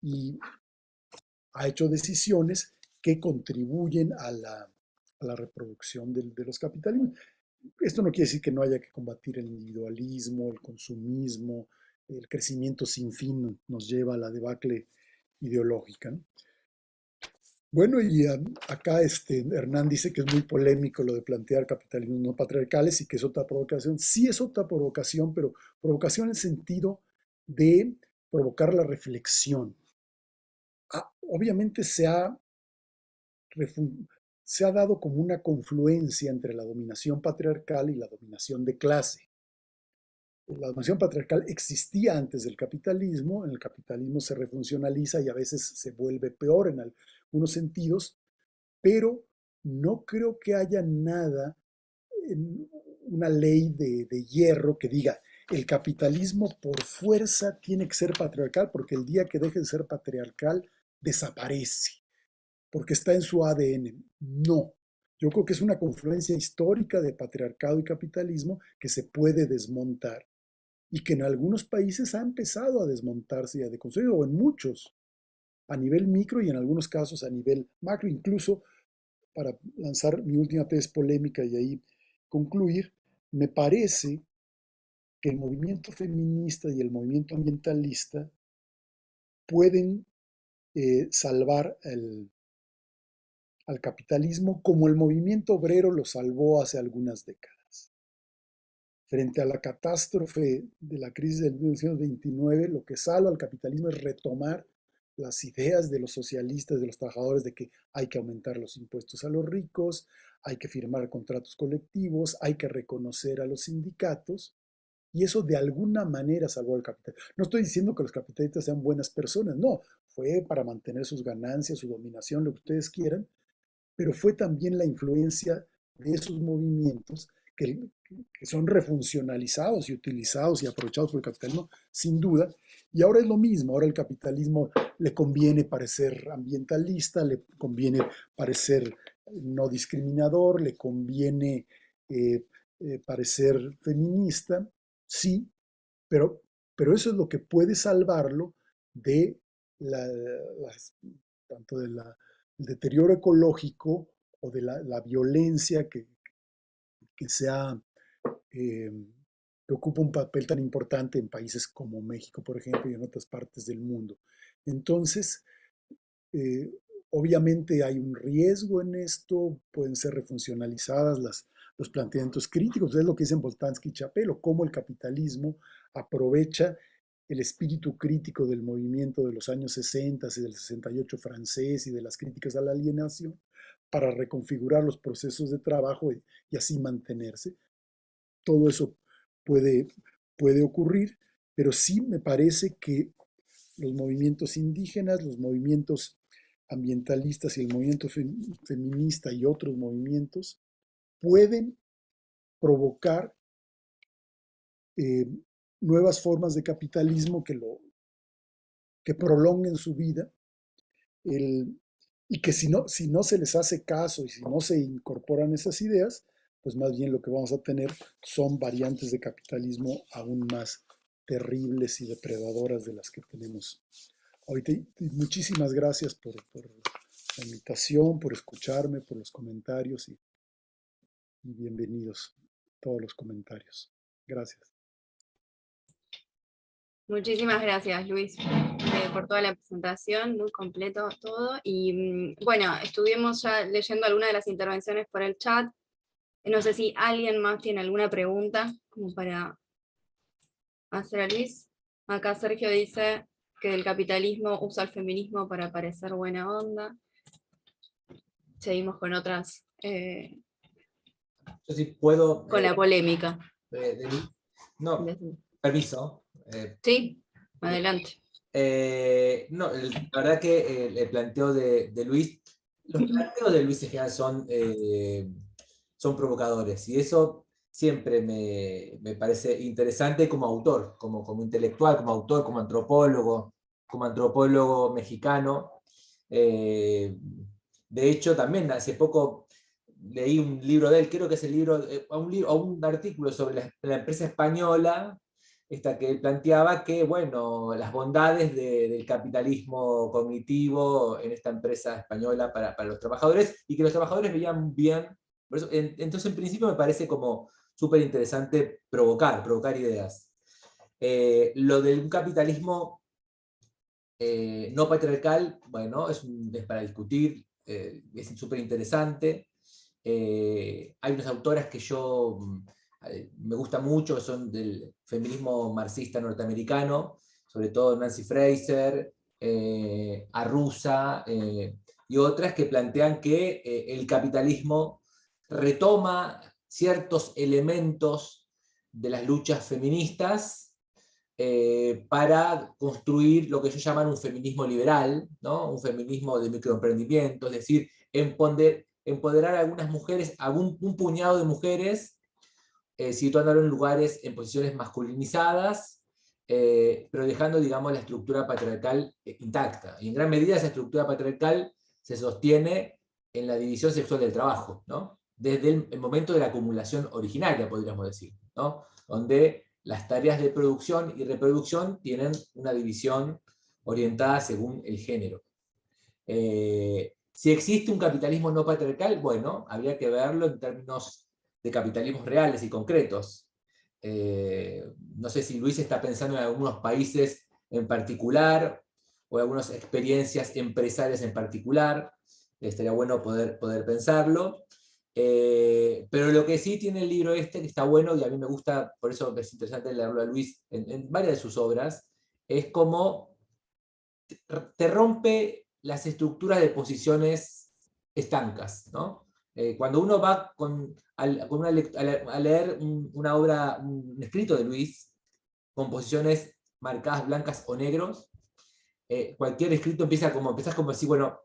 y ha hecho decisiones que contribuyen a la reproducción de los capitalismos. Esto no quiere decir que no haya que combatir el individualismo, el consumismo, el crecimiento sin fin nos lleva a la debacle ideológica, ¿no? Bueno, y acá Hernán dice que es muy polémico lo de plantear capitalismos no patriarcales y que es otra provocación. Sí es otra provocación, pero provocación en el sentido de provocar la reflexión. Obviamente se ha dado como una confluencia entre la dominación patriarcal y la dominación de clase. La dominación patriarcal existía antes del capitalismo, en el capitalismo se refuncionaliza y a veces se vuelve peor en algunos sentidos, pero no creo que haya nada, una ley de hierro que diga el capitalismo por fuerza tiene que ser patriarcal porque el día que deje de ser patriarcal desaparece, porque está en su ADN. No, yo creo que es una confluencia histórica de patriarcado y capitalismo que se puede desmontar y que en algunos países ha empezado a desmontarse y a deconstruir, o en muchos, a nivel micro y en algunos casos a nivel macro. Incluso, para lanzar mi última tesis polémica y ahí concluir, me parece que el movimiento feminista y el movimiento ambientalista pueden salvar al capitalismo como el movimiento obrero lo salvó hace algunas décadas. Frente a la catástrofe de la crisis del 1929, lo que salva al capitalismo es retomar las ideas de los socialistas, de los trabajadores, de que hay que aumentar los impuestos a los ricos, hay que firmar contratos colectivos, hay que reconocer a los sindicatos, y eso de alguna manera salvó al capital. No estoy diciendo que los capitalistas sean buenas personas, no, fue para mantener sus ganancias, su dominación, lo que ustedes quieran, pero fue también la influencia de esos movimientos que son refuncionalizados y utilizados y aprovechados por el capitalismo, sin duda. Y ahora es lo mismo, ahora el capitalismo le conviene parecer ambientalista, le conviene parecer no discriminador, le conviene parecer feminista, sí, pero eso es lo que puede salvarlo de tanto del deterioro ecológico o de la violencia que se ha que ocupa un papel tan importante en países como México, por ejemplo, y en otras partes del mundo. Entonces, eh, obviamente hay un riesgo en esto, pueden ser refuncionalizadas los planteamientos críticos, es lo que dicen Boltanski y Chapelo, cómo el capitalismo aprovecha el espíritu crítico del movimiento de los años 60 y del 68 francés y de las críticas a la alienación para reconfigurar los procesos de trabajo y así mantenerse. Todo eso puede ocurrir, pero sí me parece que los movimientos indígenas, los movimientos ambientalistas y el movimiento feminista y otros movimientos pueden provocar nuevas formas de capitalismo que prolonguen su vida y que si no se les hace caso y si no se incorporan esas ideas, pues más bien lo que vamos a tener son variantes de capitalismo aún más terribles y depredadoras de las que tenemos ahorita. Muchísimas gracias por la invitación, por escucharme, por los comentarios y bienvenidos todos los comentarios. Gracias. Muchísimas gracias, Luis, por toda la presentación, muy completo todo. Y bueno, estuvimos ya leyendo algunas de las intervenciones por el chat. No sé si alguien más tiene alguna pregunta como para hacer a Luis. Acá Sergio dice que el capitalismo usa el feminismo para parecer buena onda. Seguimos con otras, Yo sí puedo... con la polémica. No, permiso. Sí, adelante. No, la verdad que el planteo de Luis, los planteos de Luis en general son provocadores, y eso siempre me parece interesante como autor, como intelectual, como autor, como antropólogo mexicano. De hecho, también hace poco leí un libro de él, creo que es el libro, un artículo sobre la empresa española, esta que él planteaba que, bueno, las bondades del capitalismo cognitivo en esta empresa española para los trabajadores, y que los trabajadores veían bien. Por eso, entonces, en principio me parece como súper interesante provocar ideas. Lo del capitalismo no patriarcal, bueno, es para discutir, es súper interesante. Hay unas autoras que me gusta mucho, que son del feminismo marxista norteamericano, sobre todo Nancy Fraser, Arruza, y otras que plantean que el capitalismo retoma ciertos elementos de las luchas feministas para construir lo que ellos llaman un feminismo liberal, ¿no? Un feminismo de microemprendimiento, es decir, empoderar a algunas mujeres, a un puñado de mujeres, situándolas en lugares, en posiciones masculinizadas, pero dejando, digamos, la estructura patriarcal intacta. Y en gran medida esa estructura patriarcal se sostiene en la división sexual del trabajo, ¿no? Desde el momento de la acumulación originaria, podríamos decir, ¿no? Donde las tareas de producción y reproducción tienen una división orientada según el género. Si existe un capitalismo no patriarcal, bueno, habría que verlo en términos de capitalismos reales y concretos. No sé si Luis está pensando en algunos países en particular, o en algunas experiencias empresariales en particular. Estaría bueno poder pensarlo. Pero lo que sí tiene el libro que está bueno, y a mí me gusta, por eso es interesante leerlo a Luis en varias de sus obras, es cómo te rompe las estructuras de posiciones estancas, ¿no? Cuando uno va a leer una obra, un escrito de Luis, con posiciones marcadas blancas o negros, cualquier escrito empiezas como así, bueno,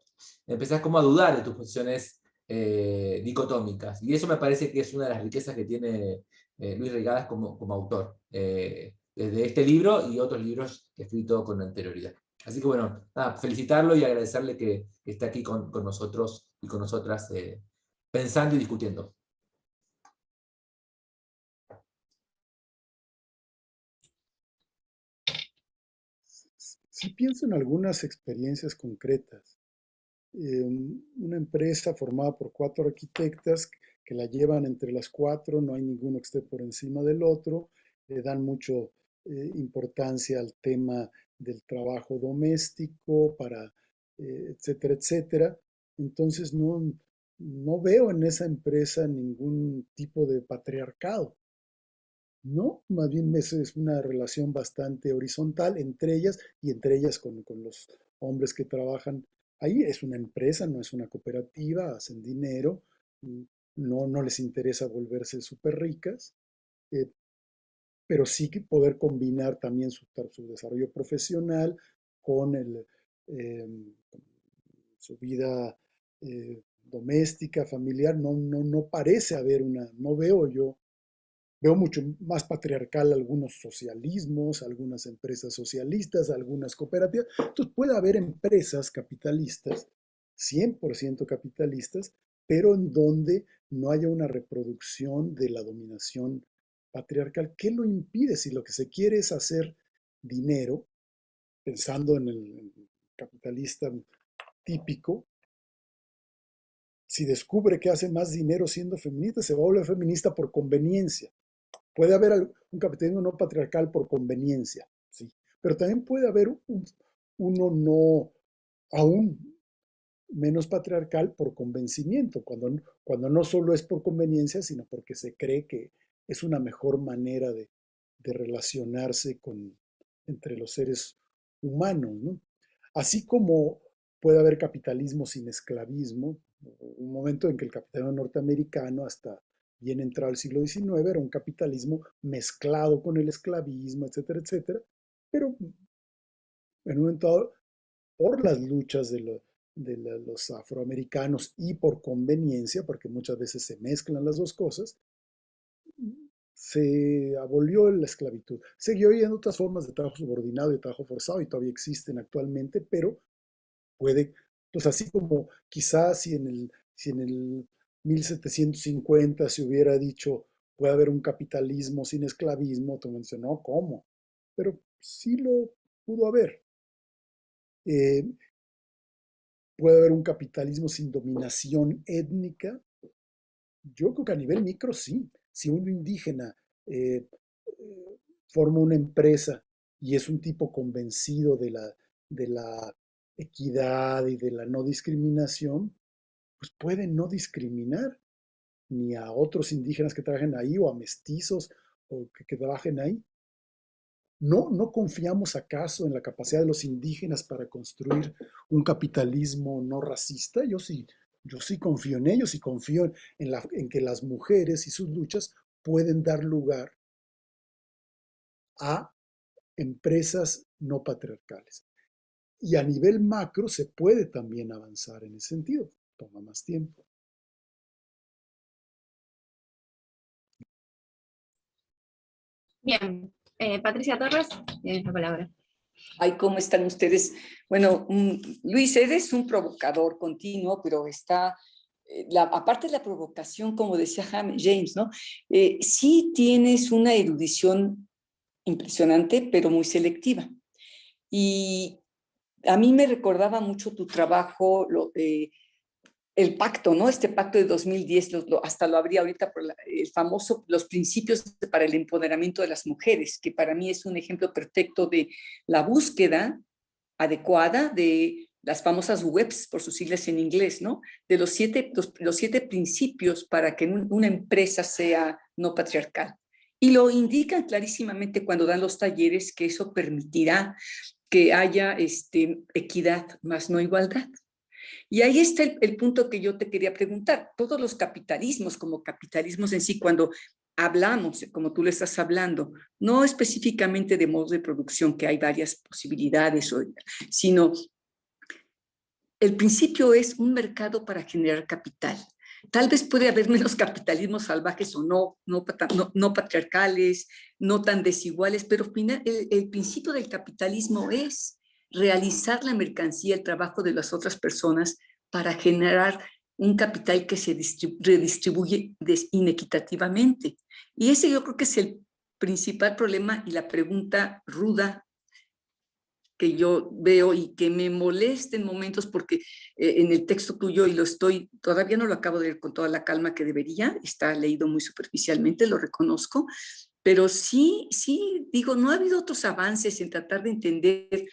empezás como a dudar de tus posiciones dicotómicas. Y eso me parece que es una de las riquezas que tiene Luis Regadas como autor, desde este libro y otros libros que he escrito con anterioridad. Así que bueno, nada, felicitarlo y agradecerle que esté aquí con nosotros y con nosotras pensando y discutiendo. Sí pienso en algunas experiencias concretas. Una empresa formada por 4 arquitectas que la llevan entre las 4, no hay ninguno que esté por encima del otro, le dan mucho importancia al tema del trabajo doméstico, etcétera, etcétera. Entonces no veo en esa empresa ningún tipo de patriarcado. No, más bien es una relación bastante horizontal entre ellas y entre ellas con los hombres que trabajan ahí. Es una empresa, no es una cooperativa, hacen dinero, no les interesa volverse súper ricas, eh, pero sí que poder combinar también su desarrollo profesional con eh, su vida doméstica, familiar. No parece haber no veo yo. Veo mucho más patriarcal algunos socialismos, algunas empresas socialistas, algunas cooperativas. Entonces puede haber empresas capitalistas, 100% capitalistas, pero en donde no haya una reproducción de la dominación patriarcal. ¿Qué lo impide? Si lo que se quiere es hacer dinero, pensando en el capitalista típico, si descubre que hace más dinero siendo feminista, se va a volver feminista por conveniencia. Puede haber un capitalismo no patriarcal por conveniencia, sí, pero también puede haber uno no aún menos patriarcal por convencimiento, cuando no solo es por conveniencia, sino porque se cree que es una mejor manera de relacionarse entre los seres humanos, ¿no? Así como puede haber capitalismo sin esclavismo, un momento en que el capitalismo norteamericano hasta bien entrado el siglo XIX era un capitalismo mezclado con el esclavismo, etcétera, etcétera, pero en un momento dado, por las luchas de los afroamericanos y por conveniencia, porque muchas veces se mezclan las dos cosas, se abolió la esclavitud. Siguió habiendo otras formas de trabajo subordinado y de trabajo forzado y todavía existen actualmente, pero pues así como quizás si en el 1750 se hubiera dicho puede haber un capitalismo sin esclavismo, tú me dices, no, ¿cómo? Pero sí lo pudo haber. Puede haber un capitalismo sin dominación étnica. Yo creo que a nivel micro sí. Si un indígena forma una empresa y es un tipo convencido de la equidad y de la no discriminación, pues puede no discriminar ni a otros indígenas que trabajen ahí o a mestizos o que trabajen ahí. ¿No confiamos acaso en la capacidad de los indígenas para construir un capitalismo no racista? Yo sí confío en ellos y confío en que las mujeres y sus luchas pueden dar lugar a empresas no patriarcales. Y a nivel macro se puede también avanzar en ese sentido. Toma más tiempo. Bien, Patricia Torres, tienes la palabra. Ay, ¿cómo están ustedes? Bueno, Luis, eres un provocador continuo, pero aparte de la provocación, como decía James, ¿no? Sí tienes una erudición impresionante, pero muy selectiva. Y a mí me recordaba mucho tu trabajo, el pacto, ¿no? Este pacto de 2010, hasta lo habría ahorita por el famoso, los principios para el empoderamiento de las mujeres, que para mí es un ejemplo perfecto de la búsqueda adecuada de las famosas WEPs, por sus siglas en inglés, ¿no? De los siete principios para que una empresa sea no patriarcal. Y lo indican clarísimamente cuando dan los talleres que eso permitirá que haya equidad, más no igualdad. Y ahí está el punto que yo te quería preguntar. Todos los capitalismos, como capitalismos en sí, cuando hablamos, como tú le estás hablando, no específicamente de modos de producción, que hay varias posibilidades, sino el principio es un mercado para generar capital. Tal vez puede haber menos capitalismos salvajes o no patriarcales, no tan desiguales, pero el principio del capitalismo es realizar la mercancía, el trabajo de las otras personas para generar un capital que se redistribuye inequitativamente. Y ese yo creo que es el principal problema y la pregunta ruda que yo veo y que me molesta en momentos porque en el texto tuyo, y todavía no lo acabo de leer con toda la calma que debería, está leído muy superficialmente, lo reconozco, pero sí, digo, no ha habido otros avances en tratar de entender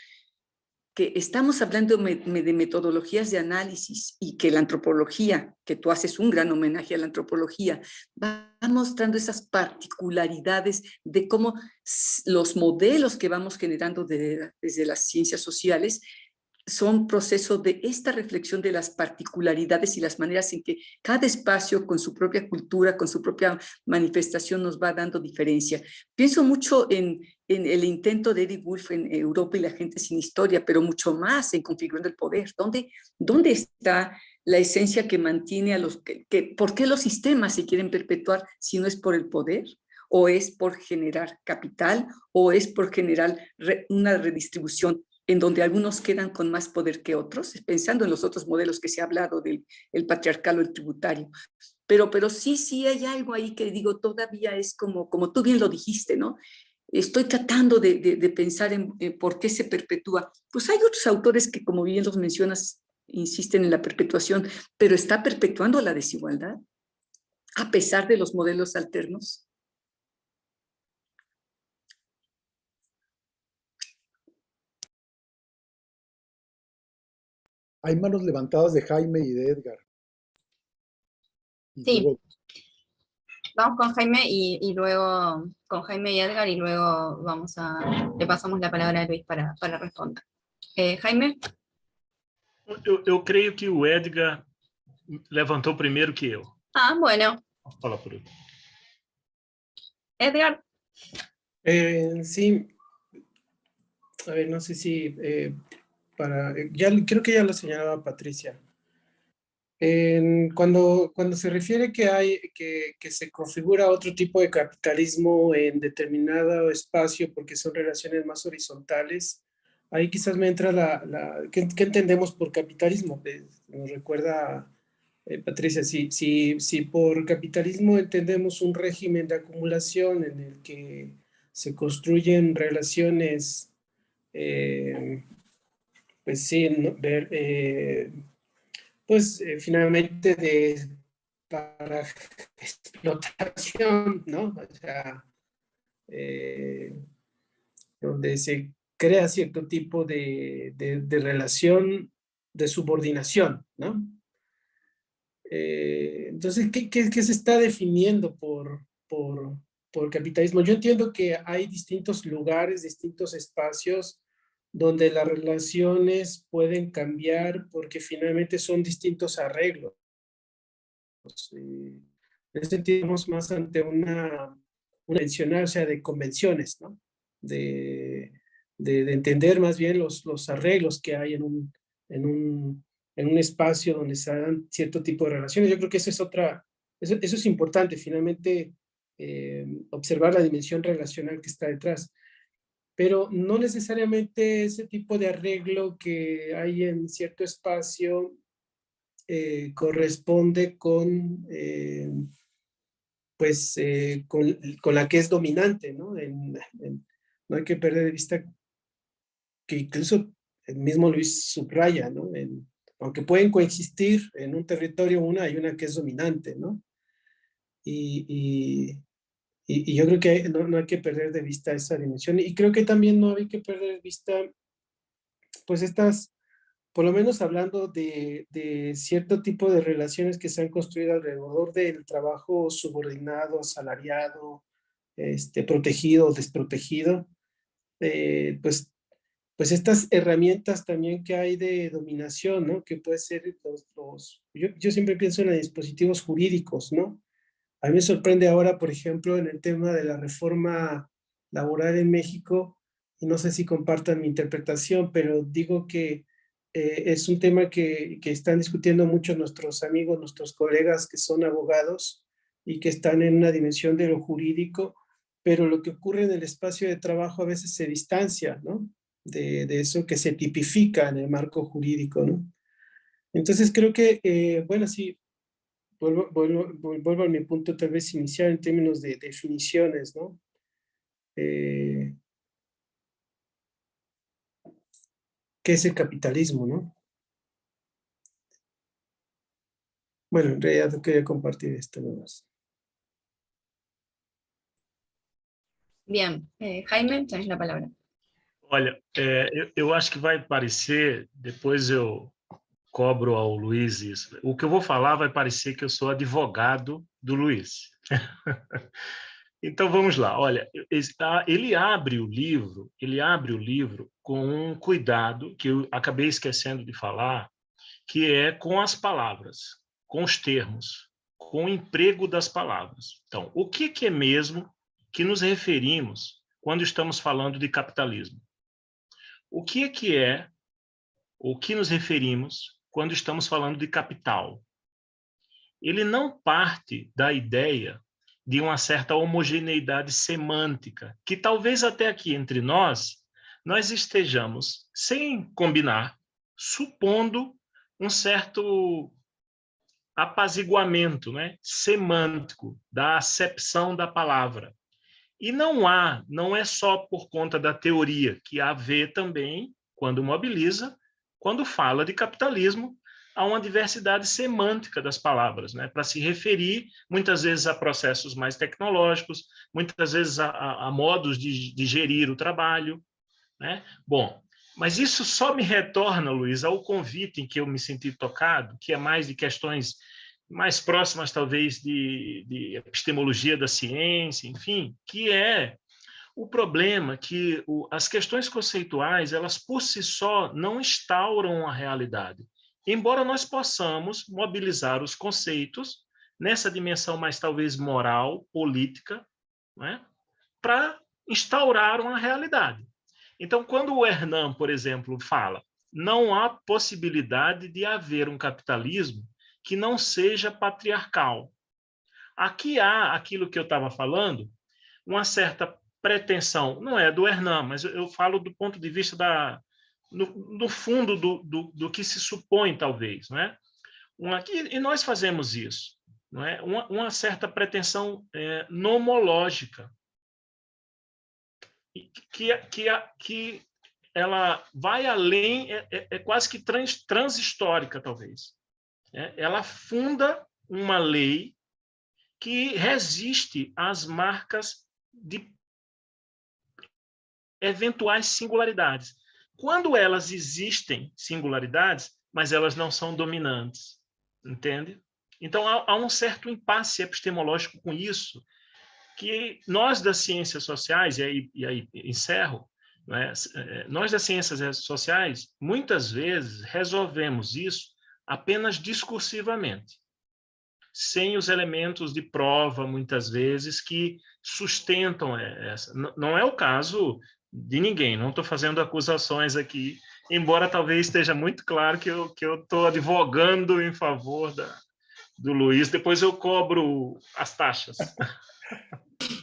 que estamos hablando de metodologías de análisis y que la antropología, que tú haces un gran homenaje a la antropología, va mostrando esas particularidades de cómo los modelos que vamos generando desde las ciencias sociales son proceso de esta reflexión de las particularidades y las maneras en que cada espacio con su propia cultura, con su propia manifestación nos va dando diferencia. Pienso mucho en el intento de Eric Wolf en Europa y la gente sin historia, pero mucho más en Configurando el Poder. ¿Dónde está la esencia que mantiene a los por qué los sistemas se quieren perpetuar si no es por el poder? ¿O es por generar capital? ¿O es por generar una redistribución en donde algunos quedan con más poder que otros, pensando en los otros modelos que se ha hablado del el patriarcal o el tributario? Pero sí hay algo ahí que digo, todavía es como tú bien lo dijiste, ¿no? Estoy tratando de pensar en por qué se perpetúa. Pues hay otros autores que, como bien los mencionas, insisten en la perpetuación, pero está perpetuando la desigualdad, a pesar de los modelos alternos. Hay manos levantadas de Jaime y de Edgar. Y Sí. luego, Vamos con Jaime y luego con Jaime y Edgar y luego le pasamos la palabra a Luis para responder. Jaime. Eu creio que o Edgar levantou primeiro que eu. Ah, bueno. Vou falar por ele. Edgar. Sí, a ver, no sé si creo que ya lo señalaba Patricia. Cuando se refiere que se configura otro tipo de capitalismo en determinado espacio porque son relaciones más horizontales, ahí quizás me entra ¿qué entendemos por capitalismo? Nos recuerda Patricia, si por capitalismo entendemos un régimen de acumulación en el que se construyen relaciones, pues sí, finalmente para explotación, ¿no? O sea, donde se crea cierto tipo de relación de subordinación, ¿no? Entonces, ¿qué se está definiendo por capitalismo? Yo entiendo que hay distintos lugares, distintos espacios donde las relaciones pueden cambiar porque finalmente son distintos arreglos. En ese sentido, estamos más ante una convencional, o sea, de convenciones, ¿no? De entender más bien los arreglos que hay en un espacio donde se dan cierto tipo de relaciones. Yo creo que eso es importante, finalmente, observar la dimensión relacional que está detrás. Pero no necesariamente ese tipo de arreglo que hay en cierto espacio corresponde con la que es dominante, ¿no? No hay que perder de vista que incluso el mismo Luis subraya, ¿no? Aunque pueden coexistir en un territorio, hay una que es dominante, ¿no? Y yo creo que no hay que perder de vista esa dimensión. Y creo que también no hay que perder de vista, pues por lo menos hablando de cierto tipo de relaciones que se han construido alrededor del trabajo subordinado, asalariado, protegido o desprotegido, pues estas herramientas también que hay de dominación, ¿no? Que puede ser yo siempre pienso en los dispositivos jurídicos, ¿no? A mí me sorprende ahora, por ejemplo, en el tema de la reforma laboral en México, y no sé si compartan mi interpretación, pero digo que es un tema que están discutiendo mucho nuestros amigos, nuestros colegas que son abogados y que están en una dimensión de lo jurídico, pero lo que ocurre en el espacio de trabajo a veces se distancia, ¿no? De eso que se tipifica en el marco jurídico, ¿no? Entonces creo que, bueno, sí, vuelvo a mi punto tal vez inicial en términos de definiciones, ¿no? ¿Qué es el capitalismo, no? Bueno, en realidad quería compartir esto nomás. Bien, Jaime, tenés la palabra. Olha, eu acho que vai parecer, depois eu cobro ao Luiz isso. O que eu vou falar vai parecer que eu sou advogado do Luiz. Então vamos lá. Olha, ele abre o livro com um cuidado que eu acabei esquecendo de falar, que é com as palavras, com os termos, com o emprego das palavras. Então, o que é mesmo que nos referimos quando estamos falando de capitalismo? O que é, o que nos referimos quando estamos falando de capital? Ele não parte da ideia de uma certa homogeneidade semântica, que talvez até aqui entre nós estejamos, sem combinar, supondo um certo apaziguamento, né, semântico da acepção da palavra. E não é só por conta da teoria, que há a ver também, quando mobiliza, quando fala de capitalismo, há uma diversidade semântica das palavras, né, para se referir, muitas vezes, a processos mais tecnológicos, muitas vezes a modos de gerir o trabalho, né? Bom, mas isso só me retorna, Luiz, ao convite em que eu me senti tocado, que é mais de questões mais próximas, talvez, de epistemologia da ciência, enfim, que é o problema que as questões conceituais, elas por si só não instauram a realidade, embora nós possamos mobilizar os conceitos nessa dimensão mais talvez moral, política, né, para instaurar uma realidade. Então, quando o Hernan, por exemplo, fala, não há possibilidade de haver um capitalismo que não seja patriarcal. Aqui há aquilo que eu estava falando, uma certa pretensão, não é do Hernan, mas eu falo do ponto de vista no fundo do que se supõe, talvez. Né? E nós fazemos isso. Não é? Uma certa pretensão nomológica, que ela vai além, quase que transhistórica, talvez. Ela funda uma lei que resiste às marcas de eventuais singularidades. Quando elas existem, singularidades, mas elas não são dominantes, entende? Então, há um certo impasse epistemológico com isso, que nós das ciências sociais, e aí encerro, né, nós das ciências sociais, muitas vezes, resolvemos isso apenas discursivamente, sem os elementos de prova, muitas vezes, que sustentam essa. Não é o caso de ninguém, não estou fazendo acusações aqui, embora talvez esteja muito claro que eu estou advogando em favor do Luiz, depois eu cobro as taxas.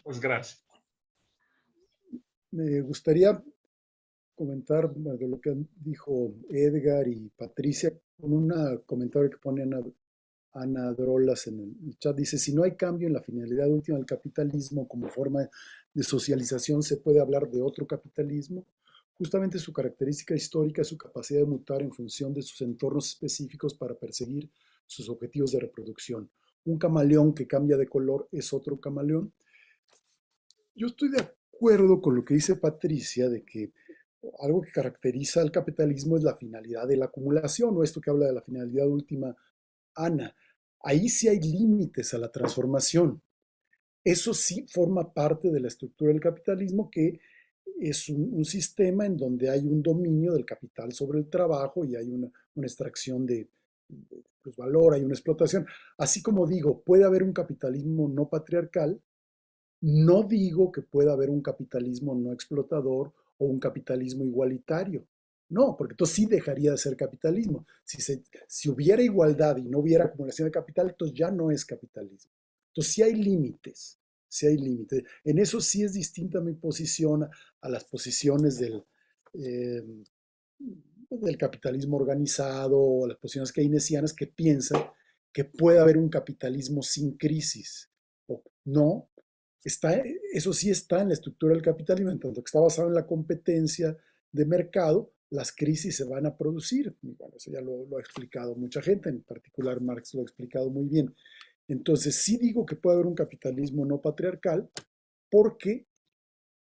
Pues gracias. Me gustaría comentar de lo que dijo Edgar y Patricia con un comentario que pone Ana Drolas en el chat. Dice, si no hay cambio en la finalidad última del capitalismo como forma de socialización, ¿se puede hablar de otro capitalismo? Justamente su característica histórica es su capacidad de mutar en función de sus entornos específicos para perseguir sus objetivos de reproducción. Un camaleón que cambia de color es otro camaleón. Yo estoy de acuerdo con lo que dice Patricia de que algo que caracteriza al capitalismo es la finalidad de la acumulación, o esto que habla de la finalidad última, Ana. Ahí sí hay límites a la transformación. Eso sí forma parte de la estructura del capitalismo, que es un sistema en donde hay un dominio del capital sobre el trabajo y hay una extracción de pues, valor, hay una explotación. Así como digo, puede haber un capitalismo no patriarcal, no digo que pueda haber un capitalismo no explotador o un capitalismo igualitario. No, porque entonces sí dejaría de ser capitalismo. Si hubiera igualdad y no hubiera acumulación de capital, entonces ya no es capitalismo. Entonces sí hay límites, sí hay límites. En eso sí es distinta mi posición a las posiciones del capitalismo organizado o las posiciones keynesianas que piensan que puede haber un capitalismo sin crisis. No, eso sí está en la estructura del capitalismo, en tanto que está basado en la competencia de mercado, las crisis se van a producir. Bueno, eso ya lo ha explicado mucha gente, en particular Marx lo ha explicado muy bien. Entonces sí digo que puede haber un capitalismo no patriarcal porque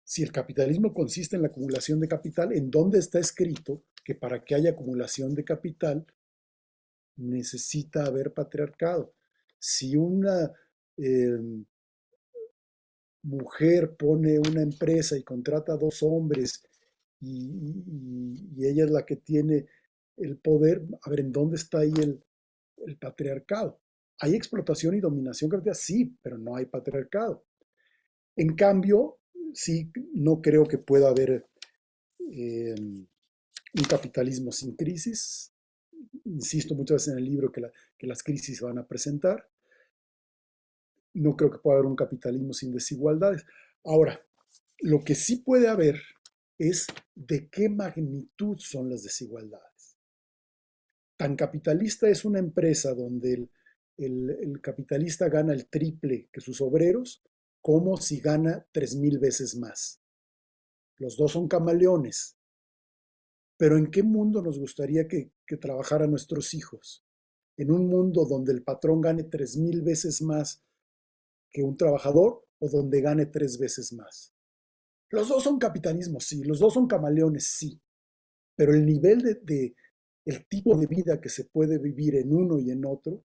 Si el capitalismo consiste en la acumulación de capital, ¿en dónde está escrito que para que haya acumulación de capital necesita haber patriarcado? Si una mujer pone una empresa y contrata a 2 hombres y ella es la que tiene el poder, a ver, ¿en dónde está ahí el patriarcado? ¿Hay explotación y dominación capital? Sí, pero no hay patriarcado. En cambio, sí, no creo que pueda haber un capitalismo sin crisis. Insisto muchas veces en el libro que las crisis van a presentar. No creo que pueda haber un capitalismo sin desigualdades. Ahora, lo que sí puede haber es de qué magnitud son las desigualdades. Tan capitalista es una empresa donde el capitalista gana el triple que sus obreros, como si gana 3,000 veces más. Los dos son camaleones. Pero ¿en qué mundo nos gustaría que trabajaran nuestros hijos? ¿En un mundo donde el patrón gane 3,000 veces más que un trabajador o donde gane 3 veces más? Los dos son capitalismo, sí. Los dos son camaleones, sí. Pero el nivel el tipo de vida que se puede vivir en uno y en otro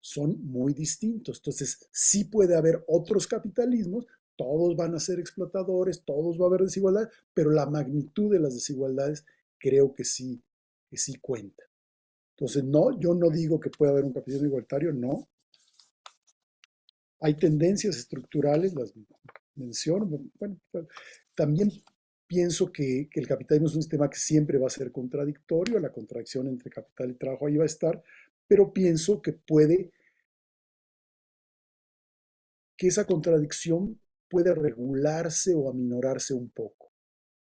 son muy distintos. Entonces, sí puede haber otros capitalismos, todos van a ser explotadores, todos va a haber desigualdad, pero la magnitud de las desigualdades creo que sí cuenta. Entonces, no, yo no digo que pueda haber un capitalismo igualitario, no. Hay tendencias estructurales, las menciono. Bueno, también pienso que el capitalismo es un sistema que siempre va a ser contradictorio, la contradicción entre capital y trabajo ahí va a estar, pero pienso que esa contradicción puede regularse o aminorarse un poco.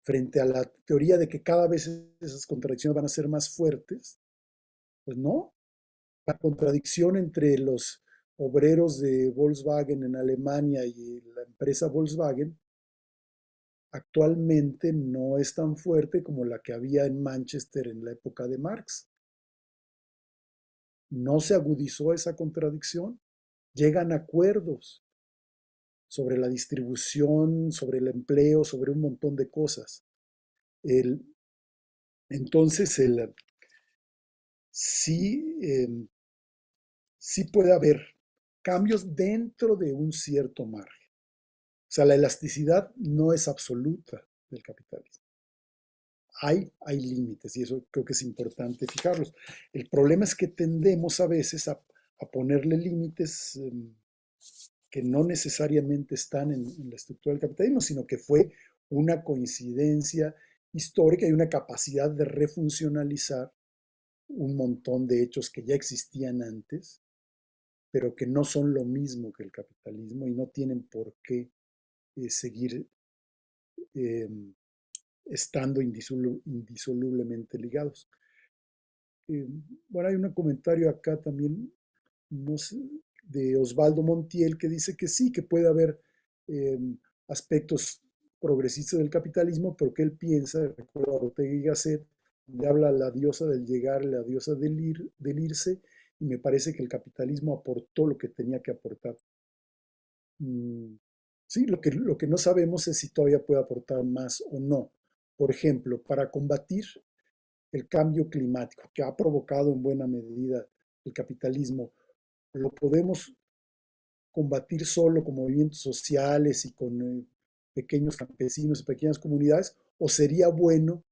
Frente a la teoría de que cada vez esas contradicciones van a ser más fuertes, pues no. La contradicción entre los obreros de Volkswagen en Alemania y la empresa Volkswagen actualmente no es tan fuerte como la que había en Manchester en la época de Marx. No se agudizó esa contradicción, llegan a acuerdos sobre la distribución, sobre el empleo, sobre un montón de cosas. Entonces, sí puede haber cambios dentro de un cierto margen. O sea, la elasticidad no es absoluta del capitalismo. Hay límites y eso creo que es importante fijarlos. El problema es que tendemos a veces a ponerle límites que no necesariamente están en la estructura del capitalismo, sino que fue una coincidencia histórica y una capacidad de refuncionalizar un montón de hechos que ya existían antes, pero que no son lo mismo que el capitalismo y no tienen por qué seguir estando indisolublemente ligados. Bueno, hay un comentario acá también, no sé, de Osvaldo Montiel, que dice que sí, que puede haber aspectos progresistas del capitalismo, pero que él piensa, recuerdo a Ortega y Gasset, donde habla la diosa del llegar, la diosa del irse, y me parece que el capitalismo aportó lo que tenía que aportar. Sí, lo que no sabemos es si todavía puede aportar más o no. Por ejemplo, para combatir el cambio climático que ha provocado en buena medida el capitalismo, lo podemos combatir solo con movimientos sociales y con pequeños campesinos y pequeñas comunidades, o sería bueno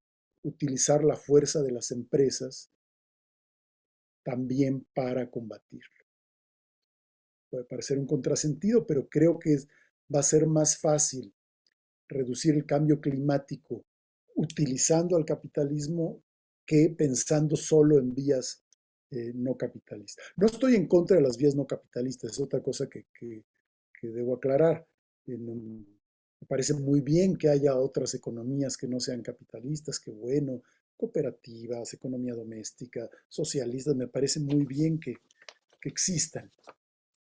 utilizar la fuerza de las empresas también para combatirlo. Puede parecer un contrasentido, pero creo que va a ser más fácil reducir el cambio climático utilizando al capitalismo que pensando solo en vías no capitalistas. No estoy en contra de las vías no capitalistas, es otra cosa que debo aclarar. Me parece muy bien que haya otras economías que no sean capitalistas, que bueno, cooperativas, economía doméstica, socialistas, me parece muy bien que existan.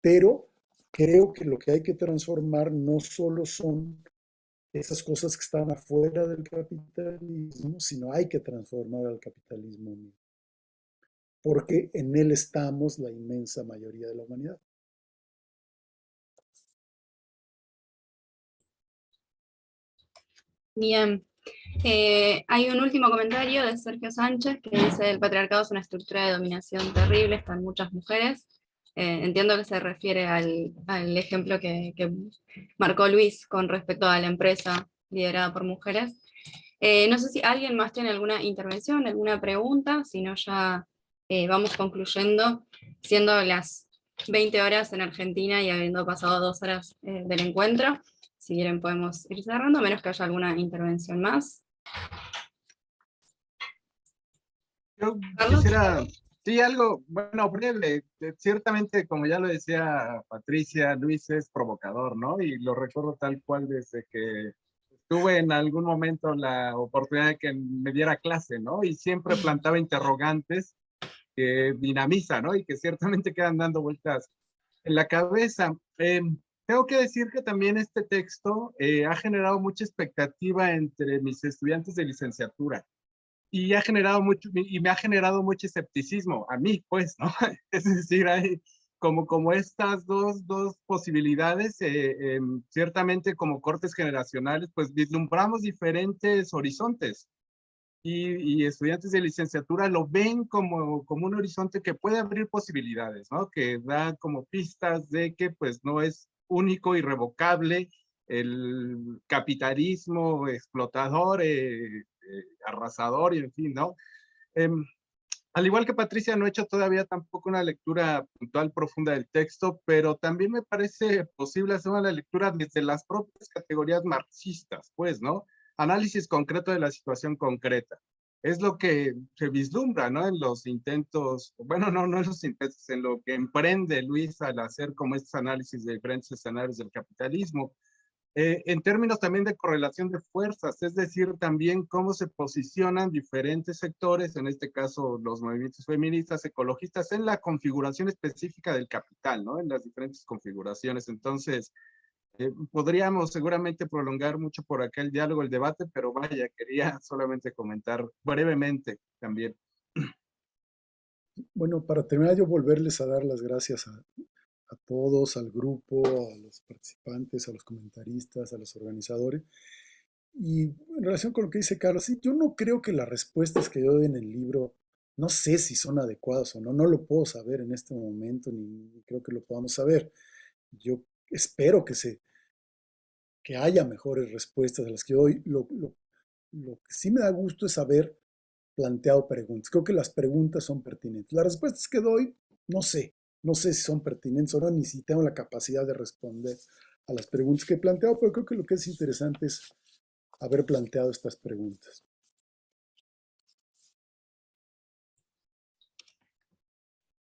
Pero creo que lo que hay que transformar no solo son esas cosas que están afuera del capitalismo, sino hay que transformar al capitalismo mismo, porque en él estamos la inmensa mayoría de la humanidad. Bien. Hay un último comentario de Sergio Sánchez que dice: el patriarcado es una estructura de dominación terrible, están muchas mujeres. Entiendo que se refiere al ejemplo que marcó Luis con respecto a la empresa liderada por mujeres. No sé si alguien más tiene alguna intervención, alguna pregunta, si no ya vamos concluyendo, siendo las 20 horas en Argentina y habiendo pasado 2 horas del encuentro. Si quieren podemos ir cerrando, a menos que haya alguna intervención más. Yo ¿Carlos? quisiera, sí, algo, bueno, breve. Ciertamente, como ya lo decía Patricia, Luis es provocador, ¿no? Y lo recuerdo tal cual desde que tuve en algún momento la oportunidad de que me diera clase, ¿no? Y siempre plantaba interrogantes que dinamiza, ¿no? Y que ciertamente quedan dando vueltas en la cabeza. Tengo que decir que también este texto ha generado mucha expectativa entre mis estudiantes de licenciatura y ha generado mucho, y me ha generado mucho escepticismo a mí, pues, ¿no? Es decir, hay como estas dos posibilidades, ciertamente como cortes generacionales, pues vislumbramos diferentes horizontes. Y estudiantes de licenciatura lo ven como un horizonte que puede abrir posibilidades, ¿no? Que da como pistas de que pues no es único, irrevocable, el capitalismo explotador, arrasador, y en fin, ¿no? Em, Al igual que Patricia, no he hecho todavía tampoco una lectura puntual profunda del texto, pero también me parece posible hacer una lectura desde las propias categorías marxistas, pues, ¿no? Análisis concreto de la situación concreta. Es lo que se vislumbra, ¿no? En los intentos, bueno, no en los intentos, en lo que emprende Luis al hacer como estos análisis de diferentes escenarios del capitalismo. En términos también de correlación de fuerzas, es decir, también cómo se posicionan diferentes sectores, en este caso los movimientos feministas, ecologistas, en la configuración específica del capital, ¿no? En las diferentes configuraciones. Entonces, podríamos seguramente prolongar mucho por acá el diálogo, el debate, pero vaya, quería solamente comentar brevemente también. Bueno, para terminar, yo volverles a dar las gracias a todos, al grupo, a los participantes, a los comentaristas, a los organizadores. Y en relación con lo que dice Carlos, sí, yo no creo que las respuestas que yo doy en el libro, no sé si son adecuadas o no, no lo puedo saber en este momento, ni creo que lo podamos saber. Yo espero que haya mejores respuestas de las que yo doy. Lo que sí me da gusto es haber planteado preguntas. Creo que las preguntas son pertinentes. Las respuestas que doy, no sé si son pertinentes o no, ni si tengo la capacidad de responder a las preguntas que he planteado, pero creo que lo que es interesante es haber planteado estas preguntas.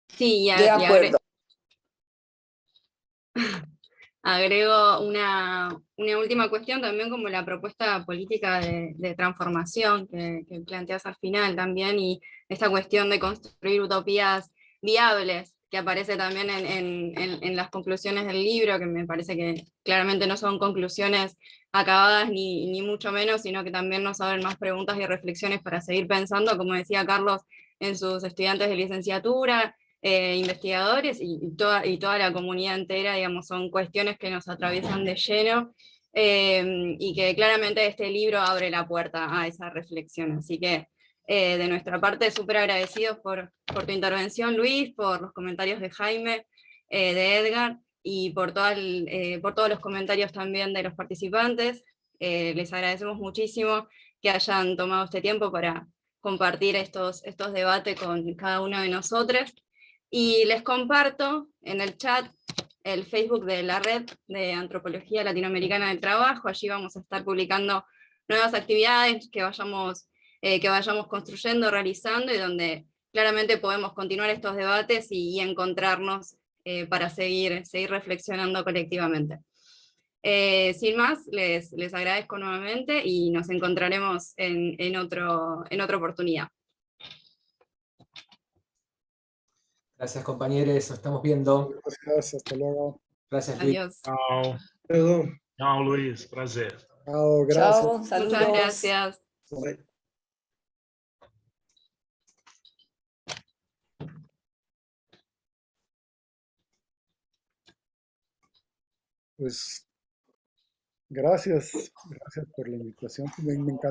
Sí, De acuerdo. agrego una última cuestión también, como la propuesta política de transformación que planteas al final también, y esta cuestión de construir utopías viables, que aparece también en las conclusiones del libro, que me parece que claramente no son conclusiones acabadas ni mucho menos, sino que también nos abren más preguntas y reflexiones para seguir pensando, como decía Carlos, en sus estudiantes de licenciatura, investigadores y toda la comunidad entera, digamos, son cuestiones que nos atraviesan de lleno, y que claramente este libro abre la puerta a esa reflexión. Así que de nuestra parte, súper agradecidos por tu intervención, Luis, por los comentarios de Jaime, de Edgar, y por todos los comentarios también de los participantes. Les agradecemos muchísimo que hayan tomado este tiempo para compartir estos debates con cada uno de nosotros. Y les comparto en el chat el Facebook de la Red de Antropología Latinoamericana del Trabajo. Allí vamos a estar publicando nuevas actividades que vayamos construyendo, realizando, y donde claramente podemos continuar estos debates y encontrarnos para seguir reflexionando colectivamente. Sin más, les agradezco nuevamente y nos encontraremos en otra oportunidad. Gracias, compañeros. Nos estamos viendo. Gracias, hasta luego. Gracias, Luis. Adiós. Tchau. Luego. Tchau, Luiz. Prazer. Chao, gracias. Chao, saludos. Muchas gracias. Pues Gracias por la invitación. Me encanta.